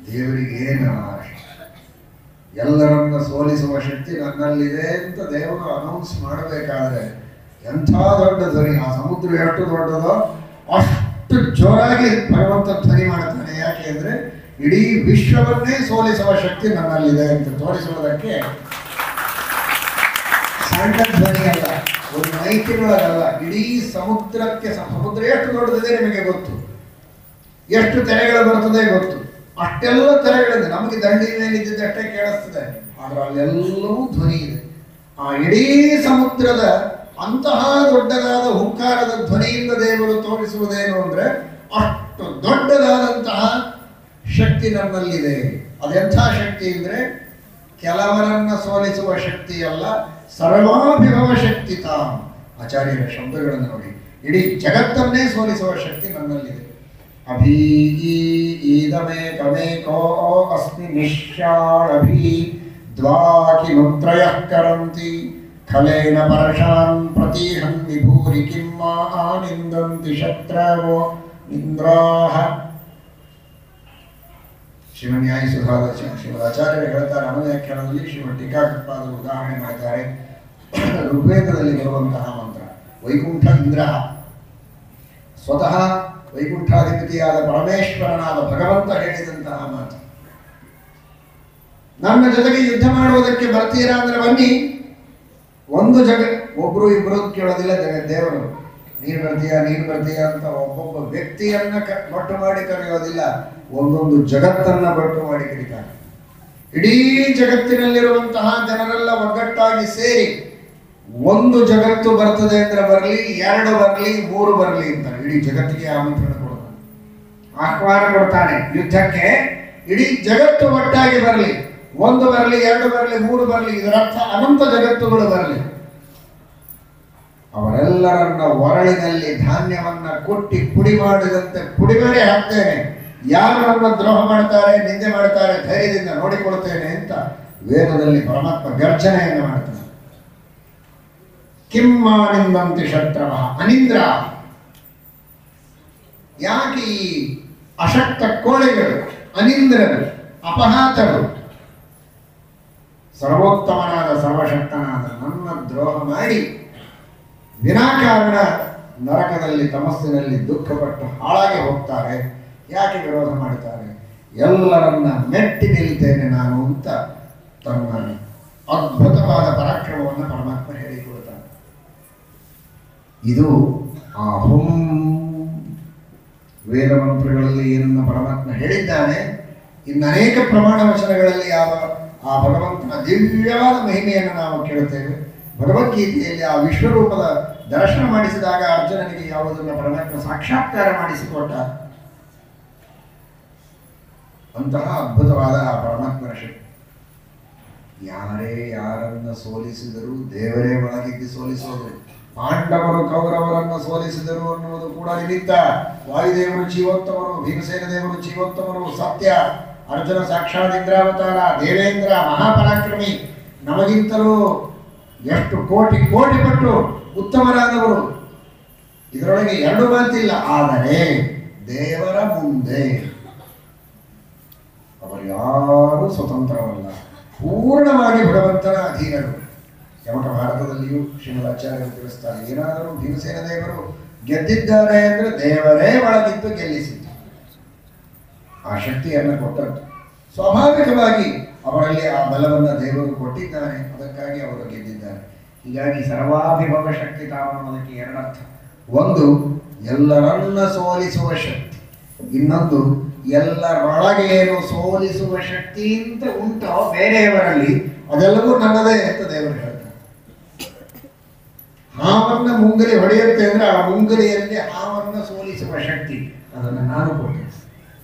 ದೇವರಿಗೆ ಏನು ಎಲ್ಲರನ್ನ ಸೋಲಿಸುವ ಶಕ್ತಿ ನನ್ನಲ್ಲಿದೆ ಅಂತ ದೇವರು ಅನೌನ್ಸ್ ಮಾಡಬೇಕಾದ್ರೆ ಎಂಥ ದೊಡ್ಡ ಧ್ವನಿ. ಆ ಸಮುದ್ರ ಎಷ್ಟು ದೊಡ್ಡದೋ ಅಷ್ಟು ಜೋರಾಗಿ ಭಗವಂತ ಧ್ವನಿ ಮಾಡ್ತಾನೆ. ಯಾಕೆ ಅಂದ್ರೆ ಇಡೀ ವಿಶ್ವವನ್ನೇ ಸೋಲಿಸುವ ಶಕ್ತಿ ನನ್ನಲ್ಲಿದೆ ಅಂತ ತೋರಿಸುವುದಕ್ಕೆ ಸಣ್ಣ ಧ್ವನಿ ಅಲ್ಲ, ಒಂದು ಮೈಕಿನೊಳಗಲ್ಲ, ಇಡೀ ಸಮುದ್ರಕ್ಕೆ. ಸಮುದ್ರ ಎಷ್ಟು ದೊಡ್ಡದಿದೆ ನಿಮಗೆ ಗೊತ್ತು, ಎಷ್ಟು ತೆರೆಗಳು ಬರ್ತದೆ ಗೊತ್ತು. ಅಷ್ಟೆಲ್ಲ ತೆರೆಗಳಿದೆ. ನಮಗೆ ದಂಡಿ ಮೇಲಿದ್ದಷ್ಟೇ ಕೇಳಿಸ್ತದೆ, ಆದ್ರೆ ಅಲ್ಲೆಲ್ಲವೂ ಧ್ವನಿ ಇದೆ. ಆ ಇಡೀ ಸಮುದ್ರದ ಅಂತಹ ದೊಡ್ಡದಾದ ಹುಂಕಾರದ ಧ್ವನಿಯಿಂದ ದೇವರು ತೋರಿಸುವುದೇನು ಅಂದ್ರೆ ಅಷ್ಟು ದೊಡ್ಡದಾದಂತಹ ಶಕ್ತಿ ನನ್ನಲ್ಲಿದೆ. ಅದೆಂಥ ಶಕ್ತಿ ಅಂದ್ರೆ ಕೆಲವರನ್ನ ಸೋಲಿಸುವ ಶಕ್ತಿ ಅಲ್ಲ, ಸರ್ವಾಭಿಭವ ಶಕ್ತಿ ತಾಂ. ಆಚಾರ್ಯರ ಶಬ್ದಗಳನ್ನು ನೋಡಿ, ಇಡೀ ಜಗತ್ತನ್ನೇ ಸೋಲಿಸುವ ಶಕ್ತಿ ನನ್ನಲ್ಲಿದೆ. ಅಭೀಮೇಕಮೇಕೋ ಅಸ್ಮಿ ನಿಶ್ಯಾಳಭಿ ದ್ವಾಕಿಮುತ್ರಯಃ ಕರಂತಿ ಖಲೇನ ಪರಶಾನ್ ಪ್ರತೀಹಂ ವಿಭೂರಿ ಕಿಮ್ಮ ಆನಿಂದಂತಿ ಶತ್ರವೋ ಇಂದ್ರಾಹ. ಶ್ರೀಮನ್ಯಾಯ ಸುಧಾದ ಶ್ರೀಮದಾಚಾರ್ಯರು ಹೇಳ್ತಾರೆ, ಅನುವ್ಯಾಖ್ಯಾನದಲ್ಲಿ ಶ್ರೀಮದ್ ಟೀಕಾಕೃತ್ಪಾದರು ಉದಾಹರಣೆ ಮಾಡ್ತಾರೆ. ಋಗ್ವೇದದಲ್ಲಿ ಬರುವಂತಹ ಮಂತ್ರ ವೈಕುಂಠ ಇಂದ್ರ, ಸ್ವತಃ ವೈಕುಂಠಾಧಿಪತಿಯಾದ ಪರಮೇಶ್ವರನಾದ ಭಗವಂತ ಹೇಳಿದಂತಹ ಮಾತು. ನನ್ನ ಜೊತೆಗೆ ಯುದ್ಧ ಮಾಡುವುದಕ್ಕೆ ಬರ್ತೀರಾ ಅಂದ್ರೆ ಬನ್ನಿ. ಒಂದು ಒಬ್ರು ಇಬ್ರು ಕೇಳೋದಿಲ್ಲ ದೇವರು. ನೀನು ಬರ್ತೀಯ ಅಂತ ಒಬ್ಬೊಬ್ಬ ವ್ಯಕ್ತಿಯನ್ನ ಬಟ್ಟು ಮಾಡಿ ಕರೆಯೋದಿಲ್ಲ, ಒಂದೊಂದು ಜಗತ್ತನ್ನ ಬಟ್ಟು ಮಾಡಿ ಕರೀತಾರೆ. ಇಡೀ ಜಗತ್ತಿನಲ್ಲಿರುವಂತಹ ಜನರೆಲ್ಲ ಒಗ್ಗಟ್ಟಾಗಿ ಸೇರಿ ಒಂದು ಜಗತ್ತು ಬರ್ತದೆ ಅಂದ್ರೆ ಬರಲಿ, 2 ಬರಲಿ, 3 ಬರಲಿ ಅಂತಾರೆ. ಇಡೀ ಜಗತ್ತಿಗೆ ಆಮಂತ್ರಣ ಕೊಡ್ತಾನೆ, ಆಹ್ವಾನ ಕೊಡ್ತಾನೆ ಯುದ್ಧಕ್ಕೆ. ಇಡೀ ಜಗತ್ತು ಒಟ್ಟಾಗಿ ಬರಲಿ, 1 ಬರಲಿ, 2 ಬರಲಿ, 3 ಬರಲಿ, ಇದರರ್ಥ ಅನಂತ ಜಗತ್ತುಗಳು ಬರಲಿ. ಅವರೆಲ್ಲರನ್ನ ಒರಳಿನಲ್ಲಿ ಧಾನ್ಯವನ್ನ ಕೊಟ್ಟಿ ಪುಡಿ ಮಾಡಿದಂತೆ ಪುಡಿ ಮಾಡಿ ಹಾಕ್ತೇನೆ. ಯಾರು ನನ್ನ ದ್ರೋಹ ಮಾಡ್ತಾರೆ, ನಿಂದೆ ಮಾಡ್ತಾರೆ, ಧೈರ್ಯದಿಂದ ನೋಡಿಕೊಳ್ತೇನೆ ಅಂತ ವೇದದಲ್ಲಿ ಪರಮಾತ್ಮ ಗರ್ಜನೆಯನ್ನು ಮಾಡ್ತಾನೆ. ಕಿಮ್ಮಾನಿಂದಂತಿ ಶತ್ರವ ಅನಿಂದ್ರ. ಯಾಕೆ ಈ ಅಶಕ್ತ ಕೋಳೆಗಳು, ಅನಿಂದ್ರರು, ಅಪಹಾತರು, ಸರ್ವೋತ್ತಮನಾದ ಸರ್ವಶಕ್ತನಾದ ನನ್ನ ದ್ರೋಹ ಮಾಡಿ ವಿನಾಕಾರಣ ನರಕದಲ್ಲಿ ತಮಸ್ಸಿನಲ್ಲಿ ದುಃಖಪಟ್ಟು ಹಾಳಾಗಿ ಹೋಗ್ತಾರೆ? ಯಾಕೆ ವಿರೋಧ ಮಾಡ್ತಾರೆ? ಎಲ್ಲರನ್ನ ಮೆಟ್ಟಿ ನಿಲ್ತೇನೆ ನಾನು ಅಂತ ತನ್ನ ಅದ್ಭುತವಾದ ಪರಾಕ್ರಮವನ್ನು ಪರಮಾತ್ಮ ಹೇಳಿಕೊಡ್ತಾನೆ. ಇದು ಆ ಹುಂ ವೇದ ಮಂತ್ರಗಳಲ್ಲಿ ಏನನ್ನ ಪರಮಾತ್ಮ ಹೇಳಿದ್ದಾನೆ. ಇನ್ನು ಅನೇಕ ಪ್ರಮಾಣ ವಚನಗಳಲ್ಲಿ ಆ ಭಗವಂತನ ದಿವ್ಯವಾದ ಮಹಿಮೆಯನ್ನು ನಾವು ಕೇಳುತ್ತೇವೆ. ಭಗವದ್ಗೀತೆಯಲ್ಲಿ ಆ ವಿಶ್ವರೂಪದ ದರ್ಶನ ಮಾಡಿಸಿದಾಗ ಅರ್ಜುನನಿಗೆ ಯಾವುದನ್ನು ಪರಮಾತ್ಮ ಸಾಕ್ಷಾತ್ಕಾರ ಮಾಡಿಸಿಕೊಟ್ಟ, ಅಂತಹ ಅದ್ಭುತವಾದ ಆ ಪರಮಾತ್ಮನ ಶಕ್ತಿ. ಯಾರೇ ಯಾರನ್ನ ಸೋಲಿಸಿದರೂ ದೇವರೇ ಒಳಗಿದ್ದು ಸೋಲಿಸೋದು. ಪಾಂಡವರು ಕೌರವರನ್ನು ಸೋಲಿಸಿದರು ಅನ್ನುವುದು ಕೂಡ ನಿಮಿತ್ತ. ವಾಯುದೇವರು ಜೀವೋತ್ತಮರು, ಭೀಮಸೇನ ದೇವರು ಜೀವೋತ್ತಮರು, ಸತ್ಯ, ಅರ್ಜುನ ಸಾಕ್ಷಾತ್ ಇಂದ್ರಾವತಾರ, ದೇವೇಂದ್ರ ಮಹಾಪರಾಕ್ರಮಿ, ನಮಗಿಂತಲೂ ಎಷ್ಟು ಕೋಟಿ ಕೋಟಿ ಪಟ್ಟು ಉತ್ತಮರಾದವರು. ಇದರೊಳಗೆ ಎರಡು ಮಾತಿಲ್ಲ. ಆದರೆ ದೇವರ ಮುಂದೆ ಅವರು ಯಾರೂ ಸ್ವತಂತ್ರವಲ್ಲ, ಪೂರ್ಣವಾಗಿ ಭಗವಂತನ ಅಧೀನರು. ಯಮಕ ಭಾರತದಲ್ಲಿಯೂ ಶ್ರೀಮದಾಚಾರ್ಯರು ತಿಳಿಸ್ತಾರೆ, ಏನಾದರೂ ಭೀಮಸೇನ ದೇವರು ಗೆದ್ದಿದ್ದಾರೆ ಅಂದರೆ ದೇವರೇ ಒಳಗಿದ್ದು ಗೆಲ್ಲಿಸಿದ್ದು, ಆ ಶಕ್ತಿಯನ್ನು ಕೊಟ್ಟದ್ದು. ಸ್ವಾಭಾವಿಕವಾಗಿ ಅವರಲ್ಲಿ ಆ ಬಲವನ್ನು ದೇವರು ಕೊಟ್ಟಿದ್ದಾನೆ, ಅದಕ್ಕಾಗಿ ಅವರು ಗೆದ್ದಿದ್ದಾರೆ. ಹೀಗಾಗಿ ಸರ್ವಾಭಿಭವ ಶಕ್ತಿ ತಾವನ್ನೋದಕ್ಕೆ ಎರಡರ್ಥ. ಒಂದು ಎಲ್ಲರನ್ನ ಸೋಲಿಸುವ ಶಕ್ತಿ, ಇನ್ನೊಂದು ಎಲ್ಲರೊಳಗೆ ಏನು ಸೋಲಿಸುವ ಶಕ್ತಿ ಅಂತ ಉಂಟೋ ಬೇರೆಯವರಲ್ಲಿ ಅದೆಲ್ಲವೂ ನನ್ನದೇ ಅಂತ ದೇವರು ಹೇಳ್ತಾರೆ. ಹಾವನ್ನ ಮುಂಗಲಿ ಹೊಡೆಯುತ್ತೆ ಅಂದ್ರೆ ಆ ಮುಂಗಲಿಯಲ್ಲಿ ಹಾವನ್ನ ಸೋಲಿಸುವ ಶಕ್ತಿ ಅದನ್ನು ನಾನು ಕೊಟ್ಟೆ.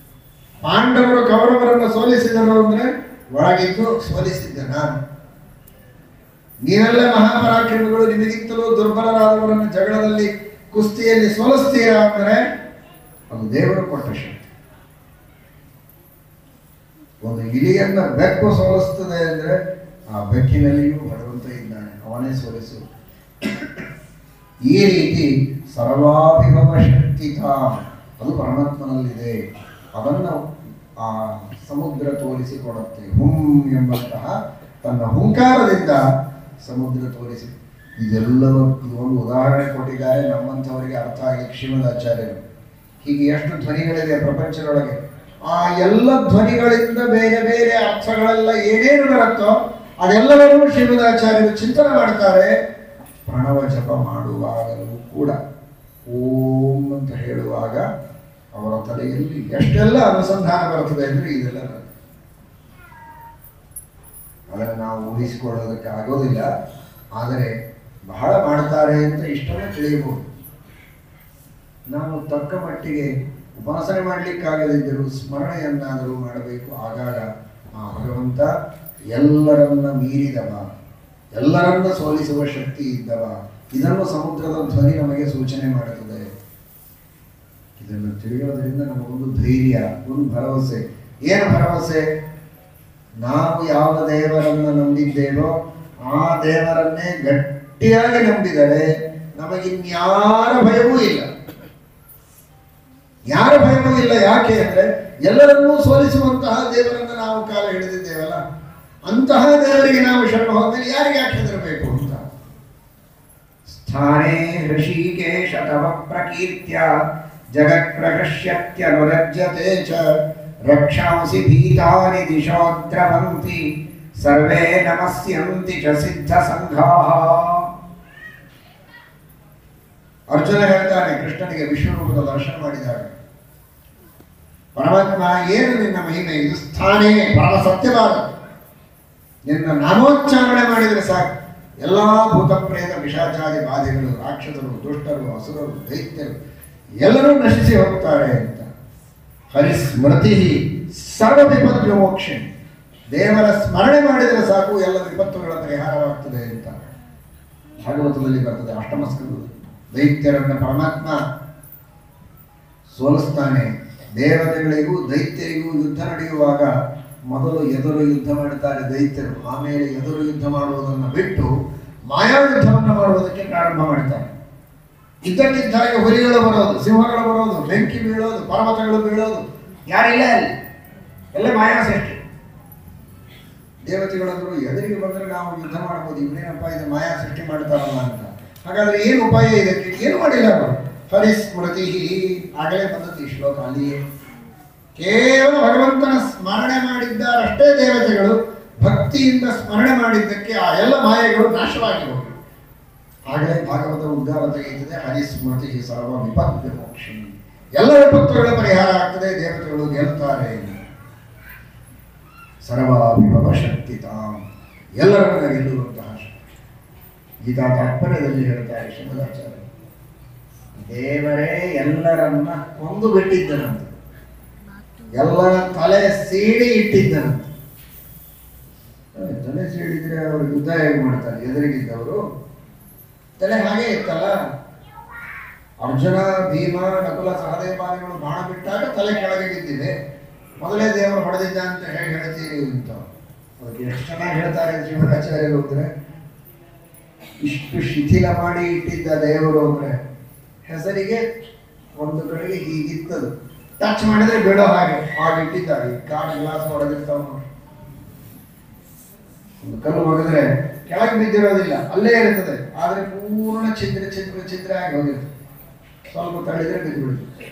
ಪಾಂಡವರು ಕೌರವರನ್ನು ಸೋಲಿಸಿದರು ಅಂದ್ರೆ ಒಳಗಿದ್ದು ಸೋಲಿಸಿದ್ದೆ ನಾನು. ನೀವೆಲ್ಲ ಮಹಾಪರಾಕ್ರಮಿಗಳು, ನಿಮಗಿಂತಲೂ ದುರ್ಬಲರಾದವರನ್ನು ಜಗಳದಲ್ಲಿ ಕುಸ್ತಿಯಲ್ಲಿ ಸೋಲಿಸ್ತೀರಾ ಅಂದರೆ ಅದು ದೇವರು ಕೊಟ್ಟ ಶಕ್ತಿ. ಒಂದು ಇಲಿಯನ್ನ ಬೆಕ್ಕು ಸೋಲಿಸ್ತದೆ ಅಂದ್ರೆ ಆ ಬೆಕ್ಕಿನಲ್ಲಿಯೂ ಭಗವಂತ ಇದ್ದಾನೆ, ಅವನೇ ಸೋಲಿಸು. ಈ ರೀತಿ ಸರ್ವಾಭಿಭವ ಶಕ್ತಿತ ಅದು ಪರಮಾತ್ಮನಲ್ಲಿದೆ. ಅದನ್ನು ಆ ಸಮುದ್ರ ತೋರಿಸಿಕೊಡುತ್ತೆ. ಹುಂ ಎಂಬಂತಹ ತನ್ನ ಹುಂಕಾರದಿಂದ ಸಮುದ್ರ ತೋರಿಸಿ. ಇದೆಲ್ಲವೂ ಒಂದು ಉದಾಹರಣೆ ಕೊಟ್ಟಿದ್ದಾರೆ ನಮ್ಮಂಥವರಿಗೆ ಅರ್ಥ ಆಗಲಿಕ್ಕೆ ಶ್ರೀಮದಾಚಾರ್ಯರು. ಹೀಗೆ ಎಷ್ಟು ಧ್ವನಿಗಳಿವೆ ಪ್ರಪಂಚದೊಳಗೆ, ಆ ಎಲ್ಲ ಧ್ವನಿಗಳಿಂದ ಬೇರೆ ಬೇರೆ ಅರ್ಥಗಳೆಲ್ಲ ಏನೇನು ಬರುತ್ತೋ ಅದೆಲ್ಲವನ್ನೂ ಶ್ರೀಮದಾಚಾರ್ಯರು ಚಿಂತನೆ ಮಾಡ್ತಾರೆ. ಪ್ರಣವ ಜಪ ಮಾಡುವಾಗಲೂ ಕೂಡ ಓಂ ಅಂತ ಹೇಳುವಾಗ ಅವರ ತಲೆಯಲ್ಲಿ ಎಷ್ಟೆಲ್ಲ ಅನುಸಂಧಾನ ಬರ್ತದೆ ಅಂದರೆ ಇದೆಲ್ಲ ಬರ್ತದೆ. ಅದನ್ನು ನಾವು ಊಹಿಸಿಕೊಳ್ಳೋದಕ್ಕೆ ಆಗೋದಿಲ್ಲ, ಆದರೆ ಬಹಳ ಮಾಡ್ತಾರೆ ಅಂತ ಇಷ್ಟನೇ ತಿಳಿಯಬಹುದು. ನಾವು ತಕ್ಕ ಮಟ್ಟಿಗೆ ಉಪಾಸನೆ ಮಾಡಲಿಕ್ಕಾಗದಿದ್ದರೂ ಸ್ಮರಣೆಯನ್ನಾದರೂ ಮಾಡಬೇಕು. ಆಗಾಗ ಆ ಭಗವಂತ ಎಲ್ಲರನ್ನ ಮೀರಿದವ, ಎಲ್ಲರನ್ನ ಸೋಲಿಸುವ ಶಕ್ತಿ ಇದ್ದವ. ಇದನ್ನು ಸಮುದ್ರದ ಧ್ವನಿ ನಮಗೆ ಸೂಚನೆ ಮಾಡುತ್ತದೆ. ಇದನ್ನು ತಿಳಿಯೋದರಿಂದ ನಮಗೊಂದು ಧೈರ್ಯ, ಒಂದು ಭರವಸೆ. ಏನು ಭರವಸೆ? ನಾವು ಯಾವ ದೇವರನ್ನು ನಂಬಿದ್ದೇವೋ ಆ ದೇವರನ್ನೇ ಗಟ್ಟಿಯಾಗಿ ನಂಬಿದರೆ ನಮಗಿನ್ಯಾರ ಭಯವೂ ಇಲ್ಲ, ಯಾರ ಭಯವೂ ಇಲ್ಲ. ಯಾಕೆ ಅಂದರೆ ಎಲ್ಲರನ್ನೂ ಸೋಲಿಸುವಂತಹ ದೇವರನ್ನು ನಾವು ಕಾಲ ಹಿಡಿದಿದ್ದೇವಲ್ಲ, ಅಂತಹ ದೇವರಿಗೆ ನಾವು ಶರಣ ಹೋದ್ಮೇಲೆ ಯಾರಿಗೆ ಯಾಕೆ ಹೆದರಬೇಕು ಅಂತ. ಸ್ಥಾನೇ ಋಷಿಕೇಶ ತವ ಪ್ರಕೀರ್ತ್ಯ ಜಗತ್ಪ್ರಹೃಷ್ಯತ್ಯನುರಜ್ಯತೆ ಚ ರಕ್ಷಾಂಸಿ ಭೀತಾನಿ ದಿಶೋ ದ್ರವಂತಿ ಸರ್ವೇ ನಮಸ್ಯಂತಿ ಚ ಸಿದ್ಧ ಸಂಘಾಃ. ಅರ್ಜುನ ಹೇಳ್ತಾನೆ ಕೃಷ್ಣನಿಗೆ ವಿಶ್ವರೂಪದ ದರ್ಶನ ಮಾಡಿದಾಗ, ಪರಮಾತ್ಮ ಏನು ನಿನ್ನ ಮಹಿಮೆ, ಇದು ಸ್ಥಾನೇ ಪರಮ ಸತ್ಯವಾದ, ನಿನ್ನ ನಾಮೋಚ್ಚಾರಣೆ ಮಾಡಿದರೆ ಸಾಕು ಎಲ್ಲ ಭೂತ ಪ್ರೇತ ಪಿಶಾಚಾದಿ ಬಾಧೆಗಳು, ರಾಕ್ಷಸರು, ದುಷ್ಟರು, ಅಸುರರು, ದೈತ್ಯರು ಎಲ್ಲರೂ ನಶಿಸಿ ಹೋಗ್ತಾರೆ ಅಂತ. ಹರಿಸ್ಮೃತಿ ಸರ್ವ ವಿಪತ್ತು ವಿಮೋಕ್ಷೆ, ದೇವರ ಸ್ಮರಣೆ ಮಾಡಿದರೆ ಸಾಕು ಎಲ್ಲ ವಿಪತ್ತುಗಳ ಪರಿಹಾರವಾಗ್ತದೆ ಅಂತ ಭಾಗವತದಲ್ಲಿ ಬರ್ತದೆ. ಅಷ್ಟಮ ಸ್ಕಂದದಲ್ಲಿ ದೈತ್ಯರನ್ನ ಪರಮಾತ್ಮ ಸೋಲಿಸ್ತಾನೆ. ದೇವತೆಗಳಿಗೂ ದೈತ್ಯರಿಗೂ ಯುದ್ಧ ನಡೆಯುವಾಗ ಮೊದಲು ಎದುರು ಯುದ್ಧ ಮಾಡುತ್ತಾರೆ ದೈತ್ಯರು, ಆಮೇಲೆ ಎದುರು ಯುದ್ಧ ಮಾಡುವುದನ್ನು ಬಿಟ್ಟು ಮಾಯಾಯುದ್ಧವನ್ನು ಮಾಡುವುದಕ್ಕೆ ಪ್ರಾರಂಭ ಮಾಡ್ತಾರೆ. ಇದ್ದಕ್ಕಿದ್ದಾಗೆ ಹುಲಿಗಳು ಬರೋದು, ಸಿಂಹಗಳು ಬರೋದು, ಬೆಂಕಿ ಬೀಳೋದು, ಪರ್ವತಗಳು ಬೀಳೋದು, ಯಾರಿಲ್ಲ ಅಲ್ಲಿ, ಎಲ್ಲ ಮಾಯಾಸೃಷ್ಟಿ. ದೇವತೆಗಳಂದ್ರು ಎದುರಿಗೆ ಬಂದರೆ ನಾವು ಯುದ್ಧ ಮಾಡ್ಬೋದು, ಇವನೇನಪ್ಪ ಇದು ಮಾಯಾ ಸೃಷ್ಟಿ ಮಾಡ್ತಾರಲ್ಲ ಅಂತ. ಹಾಗಾದ್ರೆ ಏನು ಉಪಾಯ ಇದಕ್ಕೆ? ಏನು ಮಾಡಿಲ್ಲ ಅವರು. ಹರಿಸ್ಮೃತಿ ಆಗಲೇ ಬಂದದ್ದು ಈ ಶ್ಲೋಕ. ಅಲ್ಲಿಯೇ ಕೇವಲ ಭಗವಂತನ ಸ್ಮರಣೆ ಮಾಡಿದ್ದಾರಷ್ಟೇ ದೇವತೆಗಳು. ಭಕ್ತಿಯಿಂದ ಸ್ಮರಣೆ ಮಾಡಿದ್ದಕ್ಕೆ ಆ ಎಲ್ಲ ಮಾಯೆಗಳು ನಾಶವಾಗಿ ಹೋಗಿವೆ. ಆಗಲೇ ಭಾಗವತ ಉದ್ಧಾರ ತೆಗೆಯುತ್ತದೆ. ಹರಿಸ್ಮೃತಿ ಸರ್ವ ವಿಪತ್ತು ಮೋಕ್ಷಿ, ಎಲ್ಲ ವಿಪತ್ತುಗಳ ಪರಿಹಾರ ಆಗ್ತದೆ, ದೇವತೆಗಳು ಗೆಲ್ತಾರೆ. ಸರ್ವಾಭಿಭವ ಶಕ್ತಿತ, ಎಲ್ಲರನ್ನ ಗೆಲ್ಲುವಂತಹ ಶಕ್ತಿ. ಗೀತಾ ತಾತ್ಪರ್ಯದಲ್ಲಿ ಹೇಳ್ತಾರೆ ಶ್ರೀಮದಾಚಾರ್ಯ, ದೇವರೇ ಎಲ್ಲರನ್ನ ಕೊಂದು ಬಿಟ್ಟಿದ್ದನಂತೆ. ಎಲ್ಲರ ತಲೆ ಸೀಳಿ ಇಟ್ಟಿದ್ದನಂತೆ. ತಲೆ ಸೀಳಿದ್ರೆ ಅವರು ಯುದ್ಧ ಹೇಗೆ ಮಾಡ್ತಾರೆ? ಎದುರಿಗಿದ್ದವರು ತಲೆ ಹಾಗೆ ಇತ್ತಲ್ಲ. ಅರ್ಜುನ, ಭೀಮ, ನಕುಲ, ಸಹದೇವಾದಿಗಳು ಬಾಣ ಬಿಟ್ಟಾಗ ತಲೆ ಕೆಳಗೆ ಬಿದ್ದಿದೆ. ಮೊದಲೇ ದೇವರು ಹೊಡೆದಿದ್ದ ಅಂತ ಹೇಗೆ ಹೇಳ್ತೀರಿ ಅಂತ ಅದಕ್ಕೆ ಎಷ್ಟು ಚೆನ್ನಾಗಿ ಹೇಳ್ತಾರೆ ಶ್ರೀಮದಾಚಾರ್ಯರು ಅಂದ್ರೆ. ಇಷ್ಟು ಶಿಥಿಲ ಮಾಡಿ ಇಟ್ಟಿದ್ದ ದೇವರು ಅಂದ್ರೆ ಹೆಸರಿಗೆ ಒಂದು ಕಡೆಗೆ ಹೀಗಿತ್ತದು, ಟಚ್ ಮಾಡಿದ್ರೆ ಬಿಡೋ ಹಾಗೆ ಇಟ್ಟಿದ್ದಾರೆ. ಕಾಡು ಗ್ಲಾಸ್ ಹೊಡೆದಿರ್ತಾವ ನೋಡಿ, ಒಂದು ಕಲ್ಲು ಹೊಡೆದ್ರೆ ಕೆಳಗೆ ಬಿದ್ದಿರೋದಿಲ್ಲ, ಅಲ್ಲೇ ಇರ್ತದೆ, ಆದ್ರೆ ಪೂರ್ಣ ಚಿತ್ರ ಆಗಿ ಹೋಗಿರ್ತದೆ. ಸ್ವಲ್ಪ ತಳ್ಳಿದ್ರೆ ಬಿದ್ದುಬಿಡುತ್ತೆ.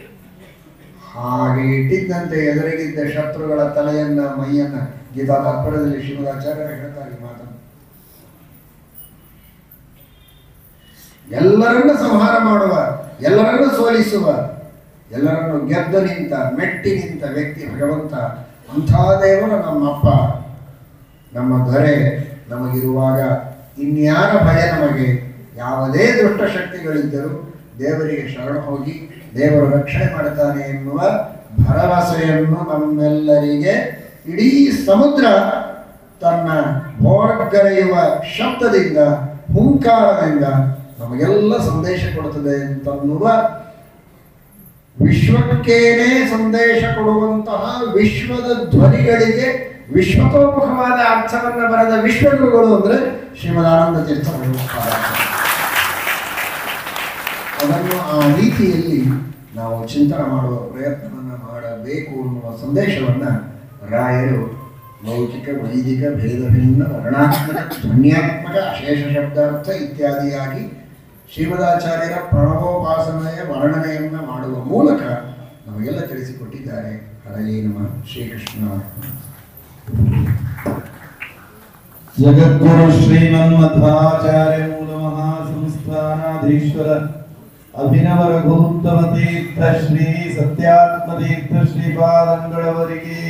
ಹಾಗೆ ಇಟ್ಟಿದ್ದಂತೆ ಎದುರಿಗಿದ್ದ ಶತ್ರುಗಳ ತಲೆಯನ್ನ, ಮೈಯನ್ನ ಗೀತಾ ತಾತ್ಪರ್ಯದಲ್ಲಿ ಶ್ರೀಮದಾಚಾರ್ಯರು ಹೇಳ್ತಾರೆ ಈ ಮಾತನ್ನು. ಎಲ್ಲರನ್ನ ಸಂಹಾರ ಮಾಡುವ, ಎಲ್ಲರನ್ನು ಸೋಲಿಸುವ, ಎಲ್ಲರನ್ನು ಗೆದ್ದು ನಿಂತ, ಮೆಟ್ಟಿ ನಿಂತ ವ್ಯಕ್ತಿ ಭಗವಂತ. ಅಂಥ ದೇವರು ನಮ್ಮಪ್ಪ, ನಮ್ಮ ದೊರೆ. ನಮಗಿರುವಾಗ ಇನ್ಯಾರ ಭಯ ನಮಗೆ? ಯಾವುದೇ ದುಷ್ಟ ಶಕ್ತಿಗಳಿದ್ದರೂ ದೇವರಿಗೆ ಶರಣ ಹೋಗಿ ದೇವರು ರಕ್ಷಣೆ ಮಾಡ್ತಾನೆ ಎನ್ನುವ ಭರವಸೆಯನ್ನು ನಮ್ಮೆಲ್ಲರಿಗೆ ಇಡೀ ಸಮುದ್ರ ತನ್ನ ಭೋರ್ಗರೆಯುವ ಶಬ್ದದಿಂದ, ಹುಂಕಾರದಿಂದ ನಮಗೆಲ್ಲ ಸಂದೇಶ ಕೊಡುತ್ತದೆ ಅಂತನ್ನುವ, ವಿಶ್ವಕ್ಕೇನೆ ಸಂದೇಶ ಕೊಡುವಂತಹ ವಿಶ್ವದ ಧ್ವನಿಗಳಿಗೆ ವಿಶ್ವತೋಮುಖವಾದ ಅರ್ಥವನ್ನು ಬರೆದ ವಿಶ್ವಗುರುಗಳು ಅಂದ್ರೆ ಶ್ರೀಮದಾನಂದ ತೀರ್ಥರು. ಅದನ್ನು ಆ ರೀತಿಯಲ್ಲಿ ನಾವು ಚಿಂತನೆ ಮಾಡುವ ಪ್ರಯತ್ನವನ್ನು ಮಾಡಬೇಕು ಅನ್ನುವ ಸಂದೇಶವನ್ನ ರಾಯರು ಲೌಕಿಕ, ವೈದಿಕ, ಭೇದ ಭಿನ್ನ, ವರ್ಣಾತ್ಮಕ, ಧ್ವನ್ಯಾತ್ಮಕ, ಅಶೇಷ ಶಬ್ದಾರ್ಥ ಇತ್ಯಾದಿಯಾಗಿ ಶ್ರೀಮದಾಚಾರ್ಯರ ಪ್ರಣವೋಪಾಸನೆಯ ವರ್ಣನೆಯನ್ನ ಮಾಡುವ ಮೂಲಕ ನಮಗೆಲ್ಲ ತಿಳಿಸಿಕೊಟ್ಟಿದ್ದಾರೆ. ಹರಯೇ ನಮಃ. ಶ್ರೀಕೃಷ್ಣ. ಜಗದ್ಗುರು ಶ್ರೀಮನ್ಮಧ್ವಾಚಾರ್ಯ ಮೂಲ ಮಹಾಸಂಸ್ಥಾನಾಧೀಶ್ವರ ಅಭಿನವ ರಘುತ್ತಮ ತೀರ್ಥ ಶ್ರೀ ಸತ್ಯಾತ್ಮ ತೀರ್ಥ ಶ್ರೀಪಾದಂಗಳವರಿಗೆ